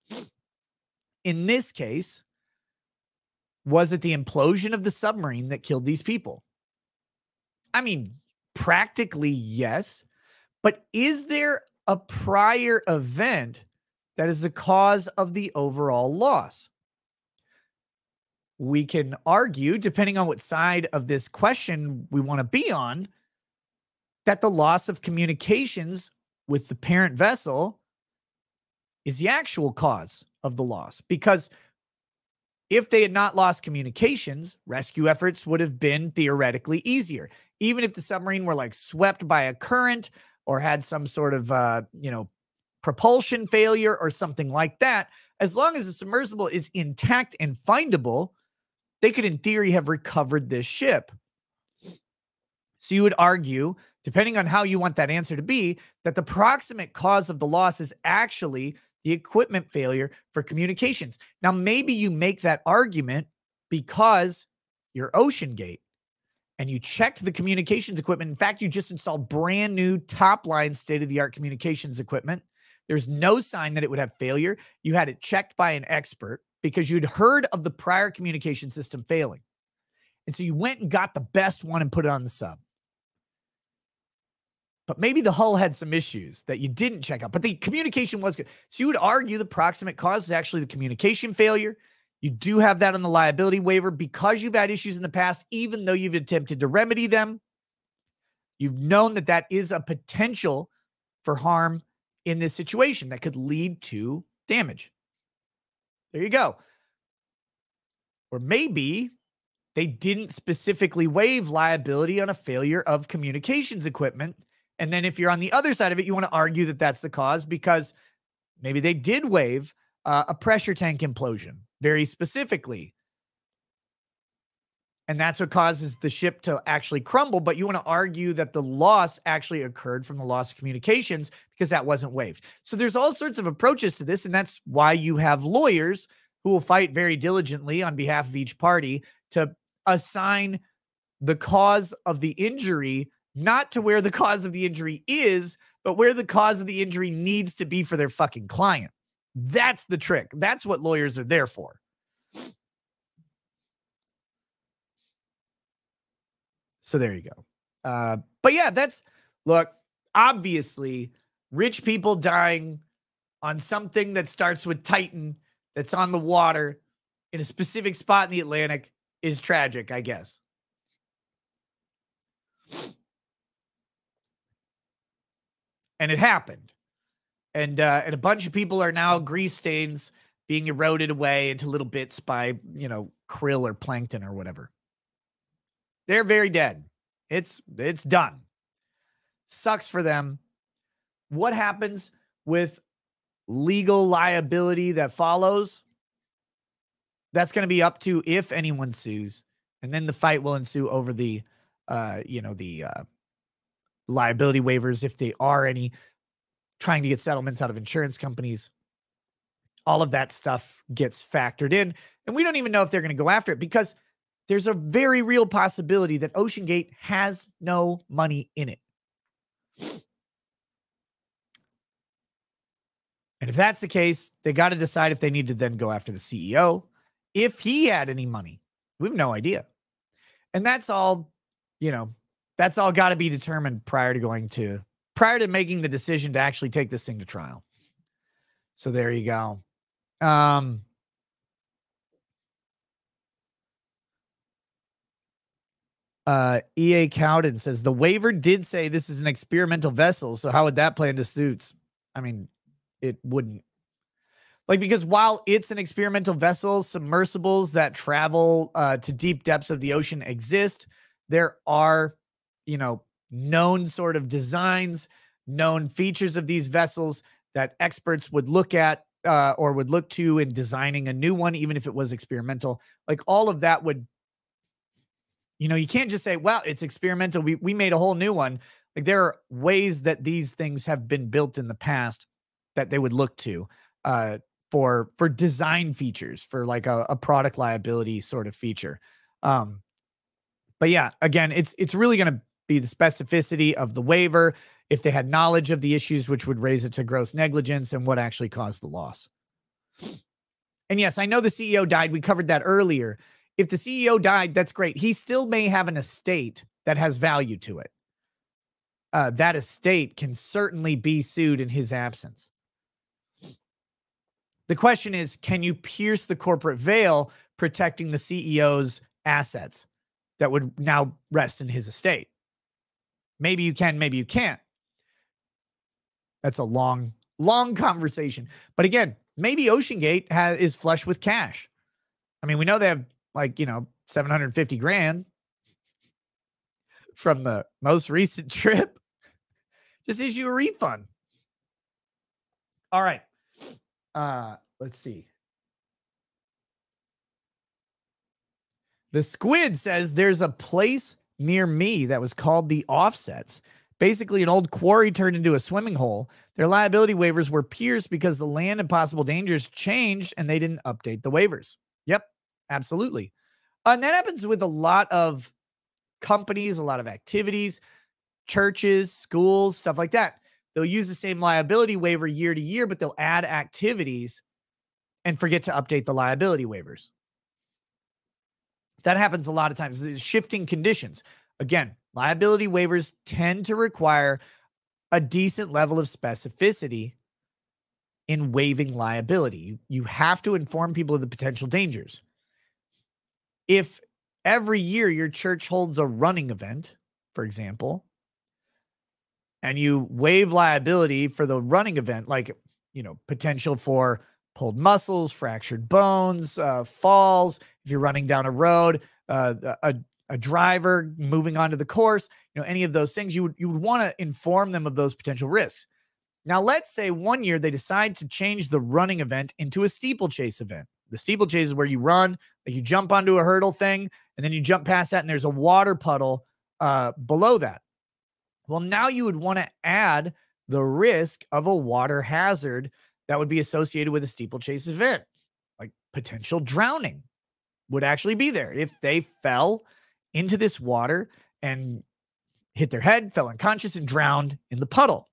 In this case, was it the implosion of the submarine that killed these people? I mean, practically yes, but is there a prior event that is the cause of the overall loss? we can argue, depending on what side of this question we want to be on, that the loss of communications with the parent vessel is the actual cause of the loss. Because if they had not lost communications, rescue efforts would have been theoretically easier. Even if the submarine were like swept by a current or had some sort of, propulsion failure or something like that, as long as the submersible is intact and findable, they could in theory have recovered this ship. So you would argue, depending on how you want that answer to be, that the proximate cause of the loss is actually the equipment failure for communications. Now, maybe you make that argument because you're OceanGate and you checked the communications equipment. In fact, you just installed brand new top-line state-of-the-art communications equipment. There's no sign that it would have failure. You had it checked by an expert because you'd heard of the prior communication system failing. And so you went and got the best one and put it on the sub. But maybe the hull had some issues that you didn't check out, but the communication was good. So you would argue the proximate cause is actually the communication failure. You do have that on the liability waiver because you've had issues in the past, even though you've attempted to remedy them. You've known that that is a potential for harm in this situation that could lead to damage. There you go. Or maybe they didn't specifically waive liability on a failure of communications equipment. And then if you're on the other side of it, you want to argue that that's the cause because maybe they did waive a pressure tank implosion very specifically. And that's what causes the ship to actually crumble. But you want to argue that the loss actually occurred from the loss of communications because that wasn't waived. So there's all sorts of approaches to this. And that's why you have lawyers who will fight very diligently on behalf of each party to assign the cause of the injury, not to where the cause of the injury is, but where the cause of the injury needs to be for their fucking client. That's the trick. That's what lawyers are there for. So there you go. But yeah, look, obviously, rich people dying on something that starts with Titan that's on the water in a specific spot in the Atlantic is tragic, I guess. And it happened. And a bunch of people are now grease stains being eroded away into little bits by, krill or plankton or whatever. They're very dead. It's done. Sucks for them. What happens with legal liability that follows? That's going to be up to if anyone sues. And then the fight will ensue over the liability waivers, if they are any, trying to get settlements out of insurance companies. All of that stuff gets factored in. And we don't even know if they're going to go after it because there's a very real possibility that OceanGate has no money in it. And if that's the case, they got to decide if they need to then go after the CEO. If he had any money, we have no idea. And that's all, that's all got to be determined prior to making the decision to actually take this thing to trial. So there you go. EA Cowden says the waiver did say this is an experimental vessel. So how would that play into suits? I mean, it wouldn't. Because while it's an experimental vessel, submersibles that travel to deep depths of the ocean exist. There are, known sort of designs, known features of these vessels that experts would look at or would look to in designing a new one, even if it was experimental. All of that would, you can't just say, well, it's experimental. We made a whole new one. There are ways that these things have been built in the past that they would look to for design features, for a product liability sort of feature. But yeah, again, it's really going to be the specificity of the waiver, if they had knowledge of the issues, which would raise it to gross negligence, and what actually caused the loss. And yes, I know the CEO died. We covered that earlier. If the CEO died, that's great. He still may have an estate that has value to it. That estate can certainly be sued in his absence. The question is, can you pierce the corporate veil protecting the CEO's assets that would now rest in his estate. Maybe you can, maybe you can't. That's a long conversation. But again, maybe OceanGate is flush with cash. I mean, we know they have like, 750 grand from the most recent trip. Just issue a refund. All right. Let's see. The Squid says there's a place near me that was called the Offsets. Basically, an old quarry turned into a swimming hole. Their liability waivers were pierced because the land and possible dangers changed and they didn't update the waivers. Yep, absolutely. And that happens with a lot of companies, a lot of activities, churches, schools, stuff like that. They'll use the same liability waiver year to year, but they'll add activities and forget to update the liability waivers. That happens a lot of times. Shifting conditions. Again, liability waivers tend to require a decent level of specificity in waiving liability. You have to inform people of the potential dangers. If every year your church holds a running event, for example, and you waive liability for the running event, like, potential for pulled muscles, fractured bones, falls, if you're running down a road, a driver moving onto the course, any of those things, you would want to inform them of those potential risks. Now, let's say one year they decide to change the running event into a steeplechase event. The steeplechase is where you run, like you jump onto a hurdle thing, and then you jump past that, and there's a water puddle below that. Well, now you would want to add the risk of a water hazard that would be associated with a steeplechase event, like potential drowning would actually be there. If they fell into this water and hit their head, fell unconscious, and drowned in the puddle,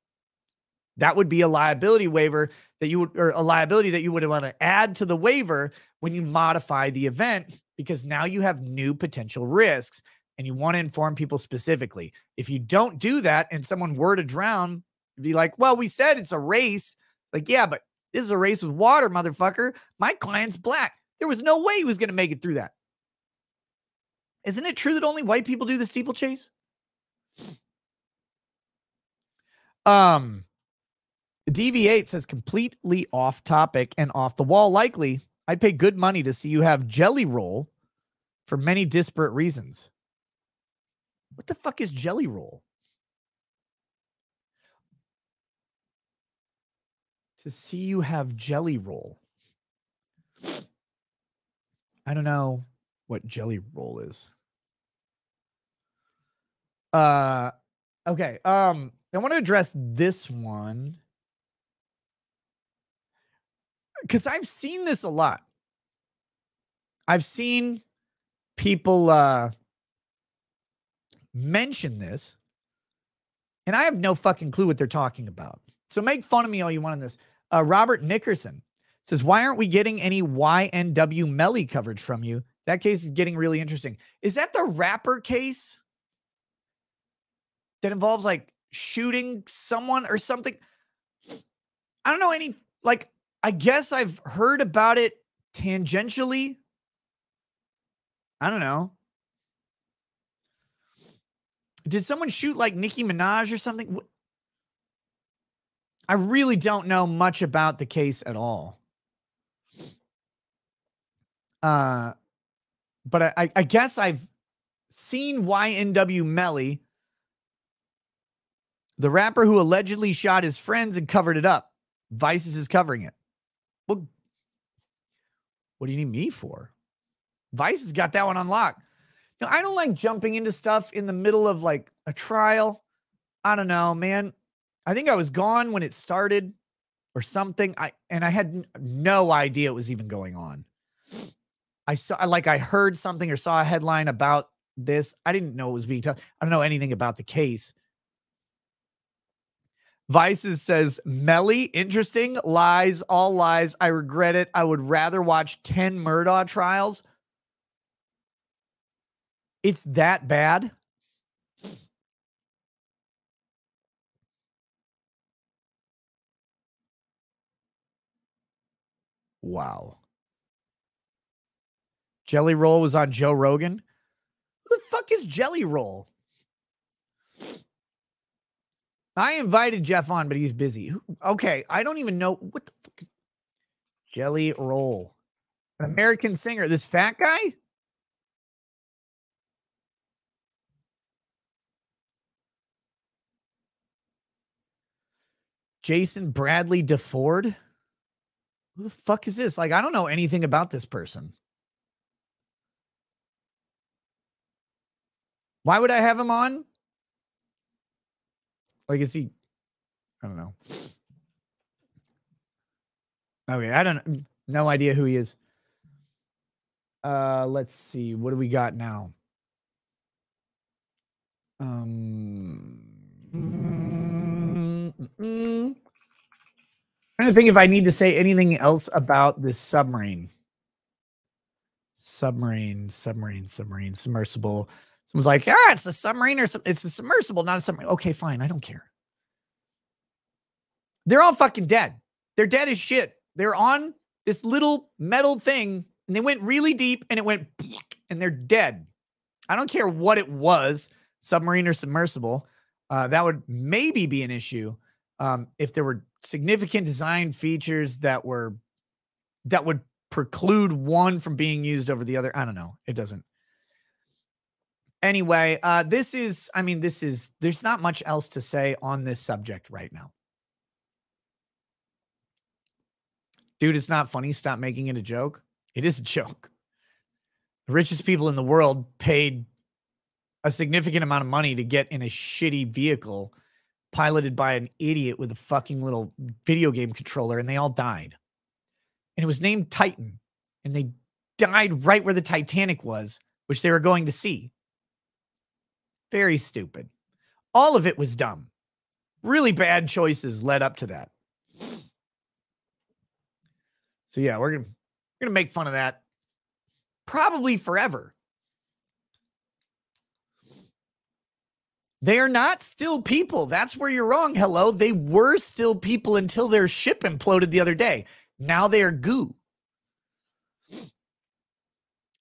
that would be a liability waiver or a liability that you would want to add to the waiver when you modify the event, because now you have new potential risks and you want to inform people specifically. If you don't do that and someone were to drown, you'd be like, well, we said it's a race. Like, yeah, but this is a race with water, motherfucker. My client's black. There was no way he was going to make it through that. Isn't it true that only white people do the steeplechase? DV8 says completely off topic and off the wall. Likely, I'd pay good money to see you have jelly roll for many disparate reasons. What the fuck is jelly roll? To see you have jelly roll. I don't know what jelly roll is. Okay. I want to address this one because I've seen this a lot. I've seen people mention this, and I have no fucking clue what they're talking about. So make fun of me all you want on this. Robert Nickerson says, why aren't we getting any YNW Melly coverage from you? That case is getting really interesting. Is that the rapper case that involves like shooting someone or something? I don't know I guess I've heard about it tangentially. I don't know. Did someone shoot like Nicki Minaj or something? I really don't know much about the case at all. But I guess I've seen YNW Melly, the rapper who allegedly shot his friends and covered it up. Vice is covering it. Well, what do you need me for? Vice has got that one on lock. Now, I don't like jumping into stuff in the middle of like a trial. I don't know, man. I think I was gone when it started or something. I had no idea it was even going on. I heard something or saw a headline about this. I didn't know it was being told. I don't know anything about the case. Vices says, Melly, interesting. Lies, all lies. I regret it. I would rather watch 10 Murdaugh trials. It's that bad? Wow. Jelly Roll was on Joe Rogan. Who the fuck is Jelly Roll? I invited Jeff on, but he's busy. Okay, I don't even know what the fuck is Jelly Roll. An American singer. This fat guy? Jason Bradley DeFord? Who the fuck is this? Like, I don't know anything about this person. Why would I have him on? Like, is he? I don't know. Okay, I don't. No idea who he is. Let's see. What do we got now? Trying to think if I need to say anything else about this submarine. Submersible. Someone's like, yeah, it's a submarine or it's a submersible, not a submarine. Okay, fine. I don't care. They're all fucking dead. They're dead as shit. They're on this little metal thing and they went really deep and it went and they're dead. I don't care what it was, submarine or submersible. That would maybe be an issue if there were significant design features that would preclude one from being used over the other. I don't know. It doesn't. Anyway, there's not much else to say on this subject right now. Dude, it's not funny. Stop making it a joke. It is a joke. The richest people in the world paid a significant amount of money to get in a shitty vehicle piloted by an idiot with a fucking little video game controller, and they all died. And it was named Titan, and they died right where the Titanic was, which they were going to see. Very stupid. All of it was dumb. Really bad choices led up to that. So yeah, we're gonna make fun of that probably forever. They are not still people. That's where you're wrong. Hello. They were still people until their ship imploded the other day. Now they are goo.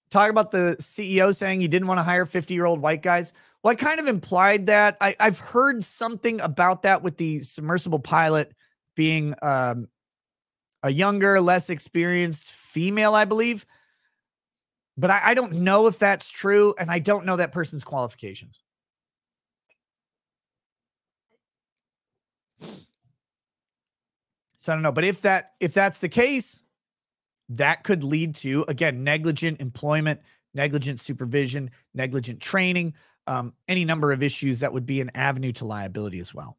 Talk about the CEO saying he didn't want to hire 50-year-old white guys. Well, I kind of implied that. I've heard something about that with the submersible pilot being a younger, less experienced female, I believe. But I don't know if that's true, and I don't know that person's qualifications. So I don't know. But if that's the case, that could lead to, again, negligent employment, negligent supervision, negligent training, any number of issues that would be an avenue to liability as well.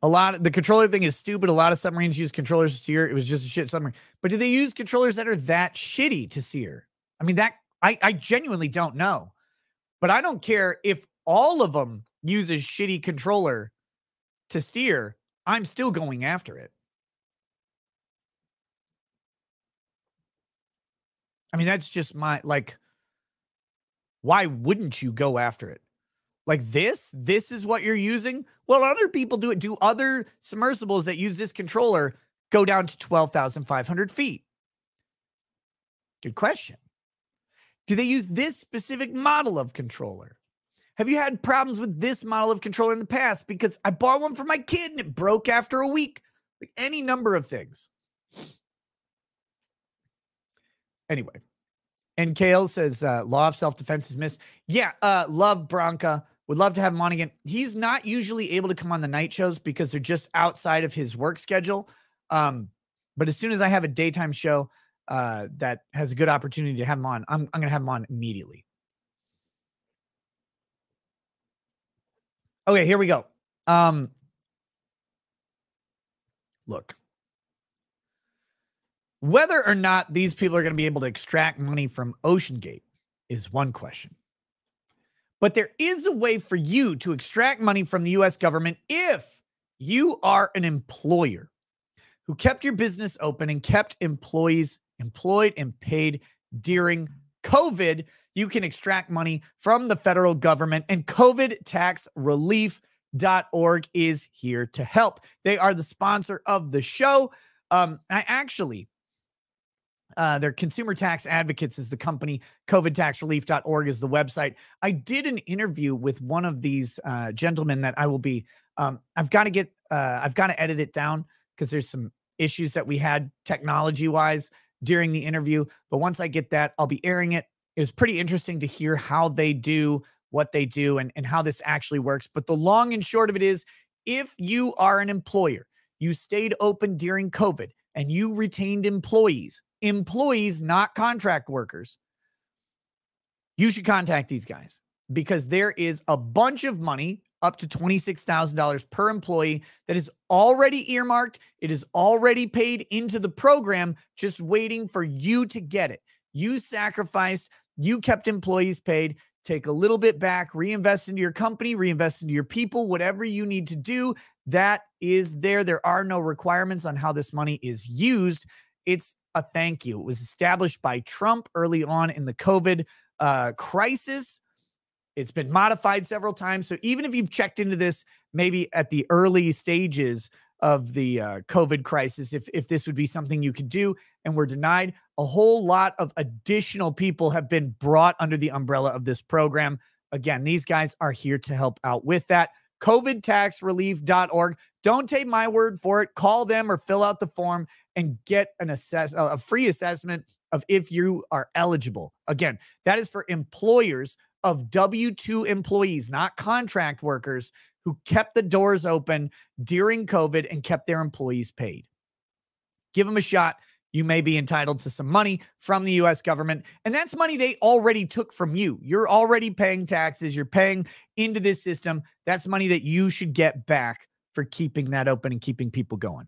The controller thing is stupid. A lot of submarines use controllers to steer. It was just a shit submarine. But do they use controllers that are that shitty to steer? I mean, I genuinely don't know. But I don't care if all of them use a shitty controller to steer. I'm still going after it. I mean, that's just why wouldn't you go after it? Like this is what you're using? Well, other people do it. Do other submersibles that use this controller go down to 12,500 feet? Good question. Do they use this specific model of controller? Have you had problems with this model of controller in the past? Because I bought one for my kid and it broke after a week. Like any number of things. Anyway. And Kale says, law of self-defense is missed. Yeah, love Bronca. Would love to have him on again. He's not usually able to come on the night shows because they're just outside of his work schedule. But as soon as I have a daytime show that has a good opportunity to have him on, I'm going to have him on immediately. Okay, here we go. Look. Whether or not these people are going to be able to extract money from OceanGate is one question. But there is a way for you to extract money from the U.S. government if you are an employer who kept your business open and kept employees employed and paid during COVID. You can extract money from the federal government, and COVIDtaxrelief.org is here to help. They are the sponsor of the show. I actually, their Consumer Tax Advocates is the company. COVIDTaxRelief.org is the website. I did an interview with one of these gentlemen that I will be, I've got to edit it down because there's some issues that we had technology-wise during the interview. But once I get that, I'll be airing it. It was pretty interesting to hear how they do what they do and how this actually works. But the long and short of it is, if you are an employer, you stayed open during COVID and you retained employees, not contract workers, you should contact these guys because there is a bunch of money, up to $26,000 per employee, that is already earmarked. It is already paid into the program, just waiting for you to get it. You sacrificed, you kept employees paid. Take a little bit back, reinvest into your company, reinvest into your people, whatever you need to do, that is there. There are no requirements on how this money is used. It's a thank you. It was established by Trump early on in the COVID crisis. It's been modified several times. So even if you've checked into this, maybe at the early stages of the COVID crisis, if this would be something you could do and were denied, a whole lot of additional people have been brought under the umbrella of this program. Again, these guys are here to help out with that. COVIDTaxRelief.org. Don't take my word for it. Call them or fill out the form and get a free assessment of if you are eligible. Again, that is for employers of W-2 employees, not contract workers, who kept the doors open during COVID and kept their employees paid. Give them a shot. You may be entitled to some money from the U.S. government, and that's money they already took from you. You're already paying taxes. You're paying into this system. That's money that you should get back for keeping that open and keeping people going.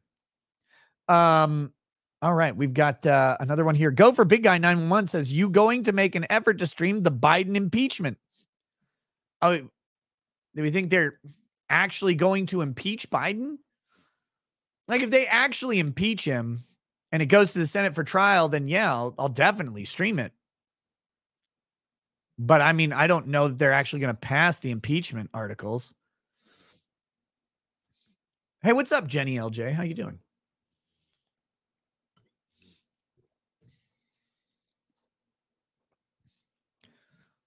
All right, we've got another one here. Go for Big Guy 911 says, you going to make an effort to stream the Biden impeachment? Oh, do we think they're actually going to impeach Biden? Like, if they actually impeach him and it goes to the Senate for trial, then yeah, I'll definitely stream it. But I mean, I don't know that they're actually going to pass the impeachment articles. Hey, what's up, Jenny LJ? How you doing?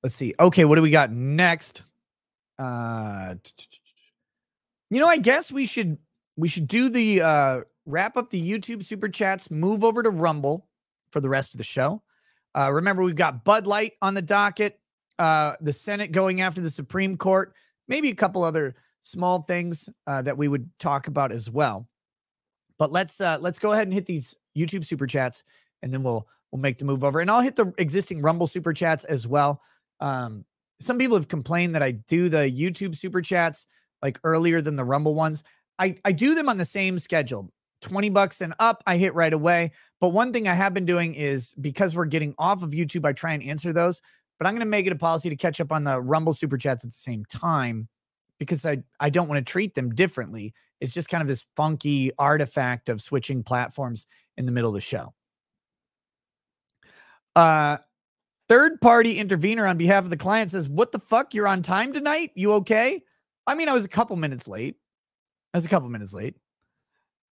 Let's see. Okay, what do we got next? You know, I guess we should do the wrap up the YouTube super chats, move over to Rumble for the rest of the show. Remember, we've got Bud Light on the docket, the Senate going after the Supreme Court, maybe a couple other small things that we would talk about as well. But let's go ahead and hit these YouTube super chats, and then we'll make the move over. And I'll hit the existing Rumble super chats as well. Some people have complained that I do the YouTube super chats like earlier than the Rumble ones. I do them on the same schedule. $20 and up, I hit right away. But one thing I have been doing is, because we're getting off of YouTube, I try and answer those. But I'm going to make it a policy to catch up on the Rumble super chats at the same time, because I don't want to treat them differently. It's just kind of this funky artifact of switching platforms in the middle of the show. Third-party intervener on behalf of the client says, what the fuck? You're on time tonight? You okay? I mean, I was a couple minutes late.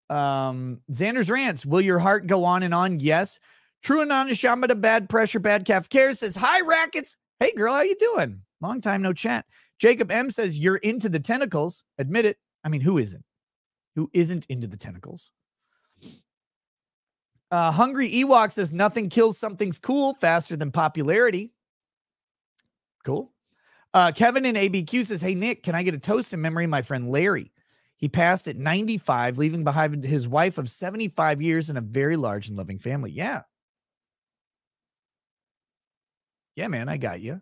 Xander's Rants. Will your heart go on and on? Yes. True and honest Shamada Bad Pressure Bad Calf Care says, hi, Rackets. Hey, girl, how you doing? Long time no chat. Jacob M says, you're into the tentacles. Admit it. I mean, who isn't? Who isn't into the tentacles? Hungry Ewok says, nothing kills something's cool faster than popularity. Cool. Kevin in ABQ says, hey, Nick, can I get a toast in memory of my friend Larry? He passed at 95, leaving behind his wife of 75 years and a very large and loving family. Yeah. Yeah, man, I got you.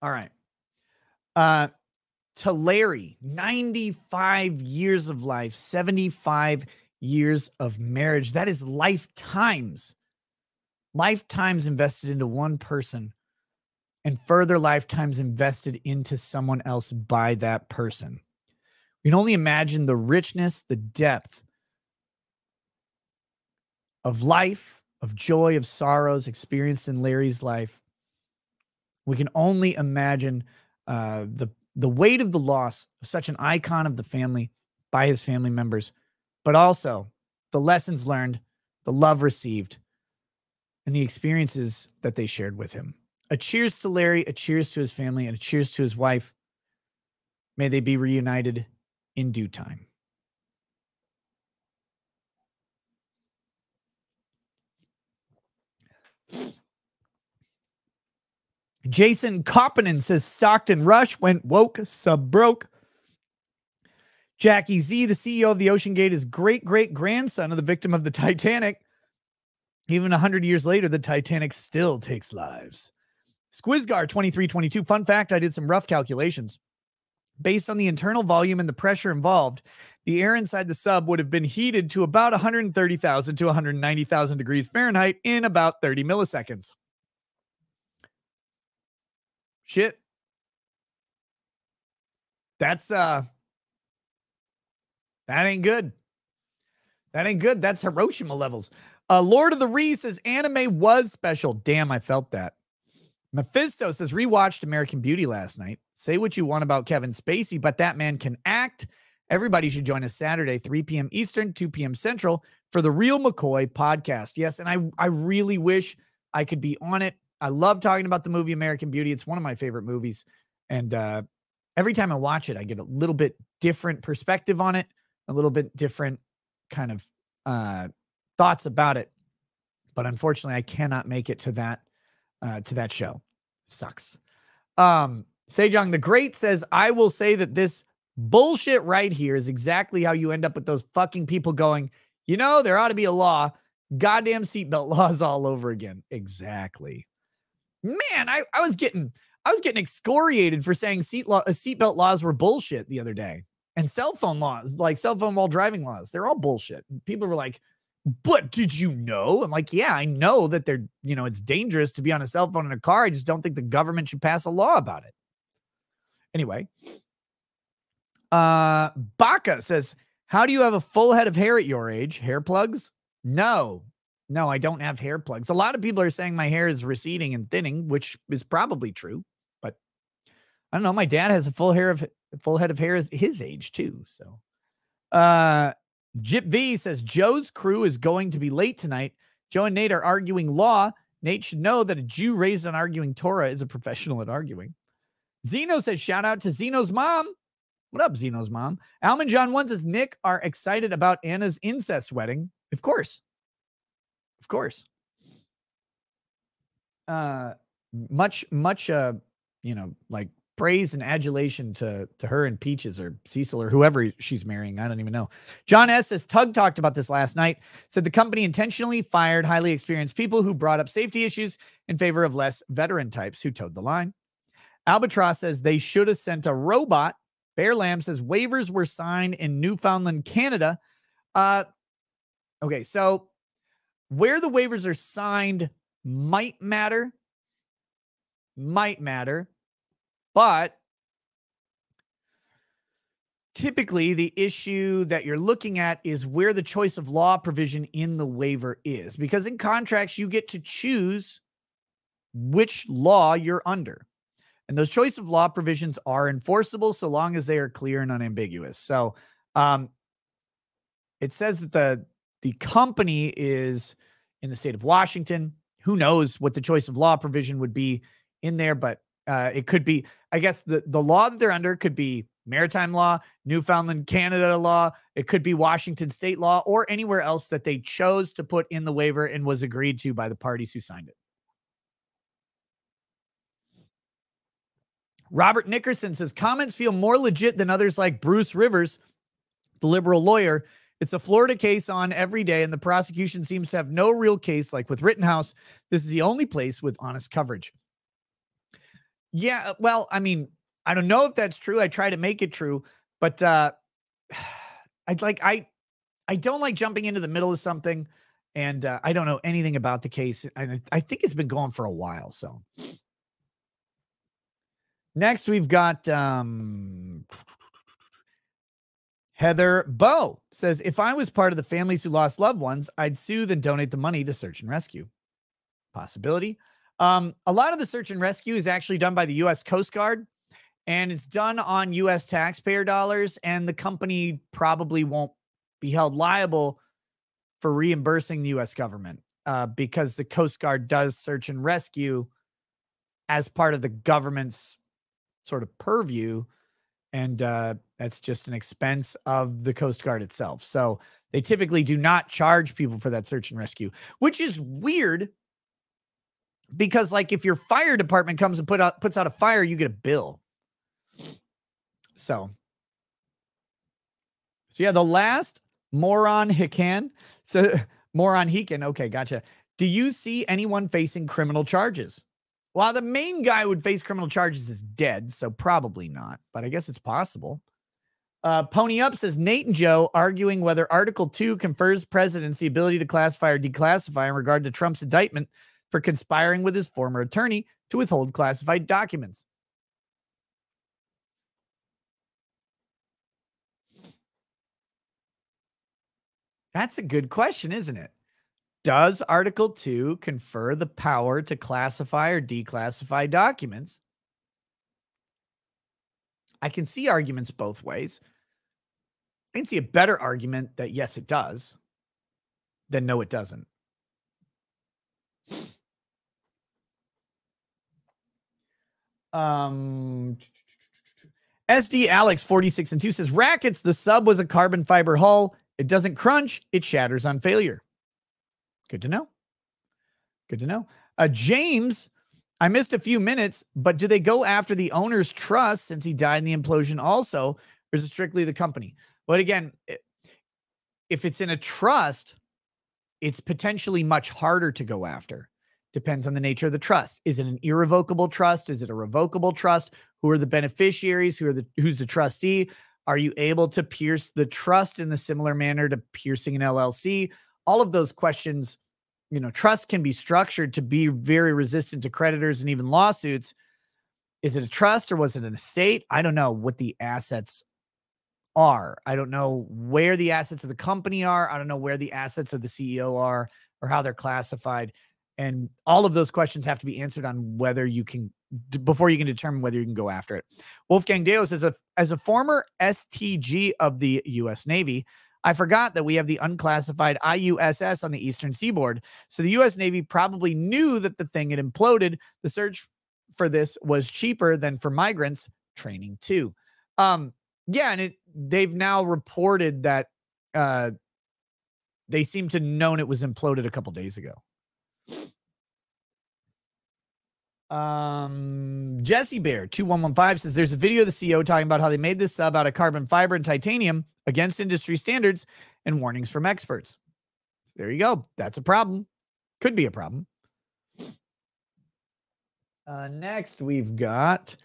All right. To Larry, 95 years of life, 75 years of marriage. That is lifetimes. Lifetimes invested into one person, and further lifetimes invested into someone else by that person. We can only imagine the richness, the depth of life, of joy, of sorrows experienced in Larry's life. We can only imagine the weight of the loss of such an icon of the family by his family members, but also the lessons learned, the love received, and the experiences that they shared with him. A cheers to Larry, a cheers to his family, and a cheers to his wife. May they be reunited in due time. Jason Koppinen says Stockton Rush went woke, sub broke. Jackie Z, the CEO of the Ocean Gate, is great-great-grandson of the victim of the Titanic. Even 100 years later, the Titanic still takes lives. Squizgar2322, fun fact, I did some rough calculations. Based on the internal volume and the pressure involved, the air inside the sub would have been heated to about 130,000 to 190,000 degrees Fahrenheit in about 30 milliseconds. Shit. That's, that ain't good. That ain't good. That's Hiroshima levels. Lord of the Ree says anime was special. Damn, I felt that. Mephisto says rewatched American Beauty last night. Say what you want about Kevin Spacey, but that man can act. Everybody should join us Saturday, 3 p.m. Eastern, 2 p.m. Central for the Real McCoy podcast. Yes, and I really wish I could be on it. I love talking about the movie American Beauty. It's one of my favorite movies. And every time I watch it, I get a little bit different perspective on it, a little bit different kind of thoughts about it. But unfortunately, I cannot make it to that show. Sucks. Sejong the Great says, I will say that this bullshit right here is exactly how you end up with those fucking people going, you know, there ought to be a law. Goddamn seatbelt laws all over again. Exactly. Man, I was getting excoriated for saying seatbelt laws were bullshit the other day. And cell phone laws, like cell phone while driving laws, they're all bullshit. And people were like, but did you know? I'm like, yeah, I know that they're, you know, it's dangerous to be on a cell phone in a car. I just don't think the government should pass a law about it. Anyway, Baca says, how do you have a full head of hair at your age? Hair plugs? No, I don't have hair plugs. A lot of people are saying my hair is receding and thinning, which is probably true, but I don't know. My dad has a full head of hair at his age too. So, Jip V says Joe's crew is going to be late tonight. Joe and Nate are arguing law. Nate should know that a Jew raised on arguing Torah is a professional at arguing. Zeno says, shout out to Zeno's mom. What up, Zeno's mom? Almond John 1 says, Nick are excited about Anna's incest wedding. Of course. Much, you know, like praise and adulation to her and Peaches or Cecil or whoever she's marrying. I don't even know. John S. says, Tug talked about this last night, said the company intentionally fired highly experienced people who brought up safety issues in favor of less veteran types who towed the line. Albatross says they should have sent a robot. Bear Lamb says waivers were signed in Newfoundland, Canada. Okay, so where the waivers are signed might matter, but typically the issue that you're looking at is where the choice of law provision in the waiver is, because in contracts, you get to choose which law you're under. And those choice of law provisions are enforceable so long as they are clear and unambiguous. So it says that the company is in the state of Washington. Who knows what the choice of law provision would be in there, but it could be, I guess the law that they're under could be maritime law, Newfoundland, Canada law. It could be Washington state law or anywhere else that they chose to put in the waiver and was agreed to by the parties who signed it. Robert Nickerson says comments feel more legit than others like Bruce Rivers, the liberal lawyer. It's a Florida case on every day, and the prosecution seems to have no real case like with Rittenhouse. This is the only place with honest coverage. Yeah, well, I mean, I don't know if that's true. I try to make it true, but I don't like jumping into the middle of something, and I don't know anything about the case. And I think it's been going for a while, so. Next, we've got Heather Bow says, if I was part of the families who lost loved ones, I'd sue then donate the money to search and rescue. Possibility. A lot of the search and rescue is actually done by the U.S. Coast Guard, and it's done on U.S. taxpayer dollars, and the company probably won't be held liable for reimbursing the U.S. government because the Coast Guard does search and rescue as part of the government's sort of purview, and that's just an expense of the Coast Guard itself. So they typically do not charge people for that search and rescue, which is weird because, like, if your fire department comes and puts out a fire, you get a bill. So yeah, the last Moron Hican. So Moron Hican. Okay, gotcha. Do you see anyone facing criminal charges? Well, the main guy who would face criminal charges is dead, so probably not, but I guess it's possible. Pony Up says, Nate and Joe arguing whether Article 2 confers presidents the ability to classify or declassify in regard to Trump's indictment for conspiring with his former attorney to withhold classified documents. That's a good question, isn't it? Does Article 2 confer the power to classify or declassify documents? I can see arguments both ways. I can see a better argument that yes, it does, than no, it doesn't. SD Alex 46 and 2 says, Rackets, the sub was a carbon fiber hull. It doesn't crunch, it shatters on failure. Good to know. Good to know. James, I missed a few minutes, but do they go after the owner's trust since he died in the implosion also, or is it strictly the company? But again, if it's in a trust, it's potentially much harder to go after. Depends on the nature of the trust. Is it an irrevocable trust? Is it a revocable trust? Who are the beneficiaries? Who's the trustee? Are you able to pierce the trust in the similar manner to piercing an LLC? All of those questions, trust can be structured to be very resistant to creditors and even lawsuits. Is it a trust or was it an estate? I don't know what the assets are. I don't know where the assets of the company are. I don't know where the assets of the CEO are or how they're classified. And all of those questions have to be answered on whether you can, before you can determine whether you can go after it. Wolfgang Deo says, as a former STG of the U.S. Navy, I forgot that we have the unclassified IUSS on the Eastern Seaboard. So the U.S. Navy probably knew that the thing had imploded. The search for this was cheaper than for migrants training too. Yeah, and they've now reported that they seem to known it was imploded a couple days ago. Jesse Bear 2115 says there's a video of the CEO talking about how they made this sub out of carbon fiber and titanium against industry standards and warnings from experts. There you go. That's a problem. Could be a problem. Next we've got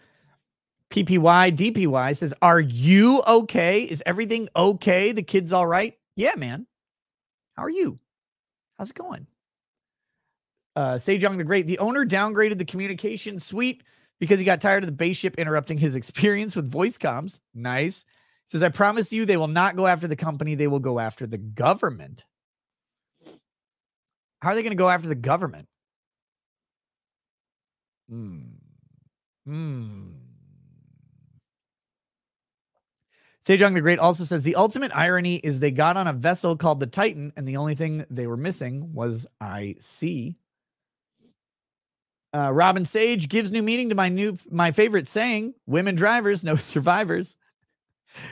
PPY DPY says, are you okay? Is everything okay? The kid's all right? Yeah, man. How are you? How's it going? Sejong the Great, the owner downgraded the communication suite because he got tired of the base ship interrupting his experience with voice comms. Nice. Says, I promise you they will not go after the company. They will go after the government. How are they going to go after the government? Sejong the Great also says, the ultimate irony is they got on a vessel called the Titan, and the only thing they were missing was IC. Robin Sage gives new meaning to my favorite saying, women drivers, no survivors.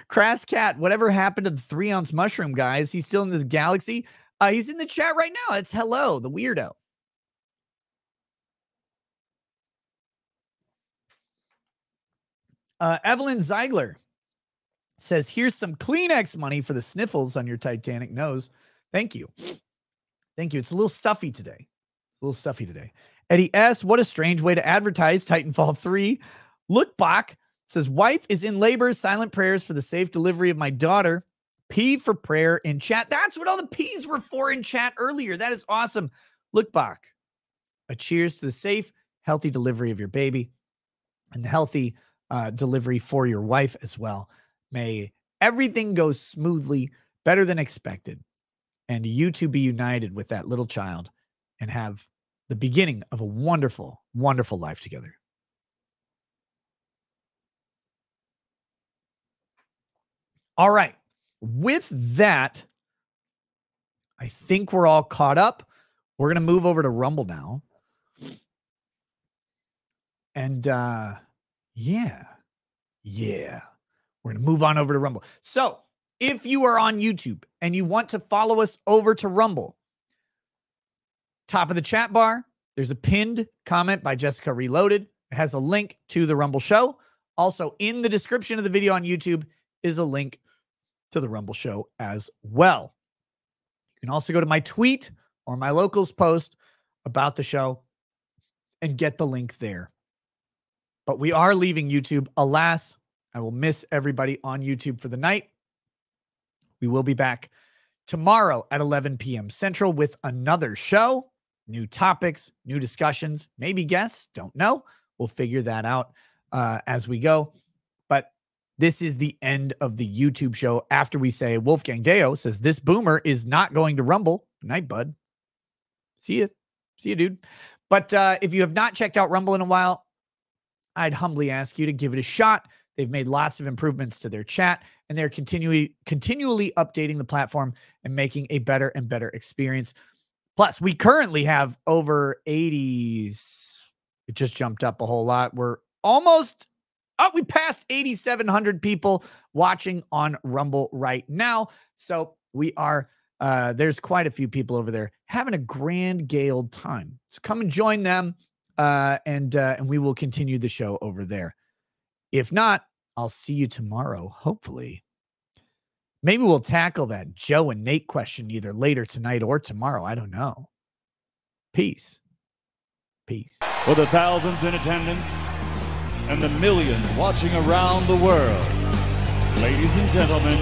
Crass Cat, whatever happened to the 3-ounce mushroom guy? Is he still in this galaxy? He's in the chat right now. It's hello, the weirdo. Evelyn Zeigler says, here's some Kleenex money for the sniffles on your Titanic nose. Thank you. Thank you. It's a little stuffy today. Eddie S., what a strange way to advertise Titanfall 3. Look Bach says, wife is in labor. Silent prayers for the safe delivery of my daughter. P for prayer in chat. That's what all the P's were for in chat earlier. That is awesome. Look Bach. A cheers to the safe, healthy delivery of your baby and the healthy delivery for your wife as well. May everything goes smoothly, better than expected, and you two be united with that little child and have the beginning of a wonderful, wonderful life together. All right. With that, I think we're all caught up. We're going to move over to Rumble now. And yeah. We're going to move on over to Rumble. So if you are on YouTube and you want to follow us over to Rumble, top of the chat bar, there's a pinned comment by Jessica Reloaded. It has a link to the Rumble show. Also, in the description of the video on YouTube is a link to the Rumble show as well. You can also go to my tweet or my locals post about the show and get the link there. But we are leaving YouTube. Alas, I will miss everybody on YouTube for the night. We will be back tomorrow at 11 p.m. Central with another show. New topics, new discussions, maybe guests, don't know. We'll figure that out as we go. But this is the end of the YouTube show after we say Wolfgang Deo says this boomer is not going to Rumble. Good night, bud. See you. See you, dude. But if you have not checked out Rumble in a while, I'd humbly ask you to give it a shot. They've made lots of improvements to their chat, and they're continually updating the platform and making a better and better experience. Plus, we currently have over 80s. It just jumped up a whole lot. We're almost we passed 8,700 people watching on Rumble right now. So we are, there's quite a few people over there having a grand gay old time. So come and join them, and we will continue the show over there. If not, I'll see you tomorrow, hopefully. Maybe we'll tackle that Joe and Nate question either later tonight or tomorrow. I don't know. Peace. Peace. For the thousands in attendance and the millions watching around the world, ladies and gentlemen,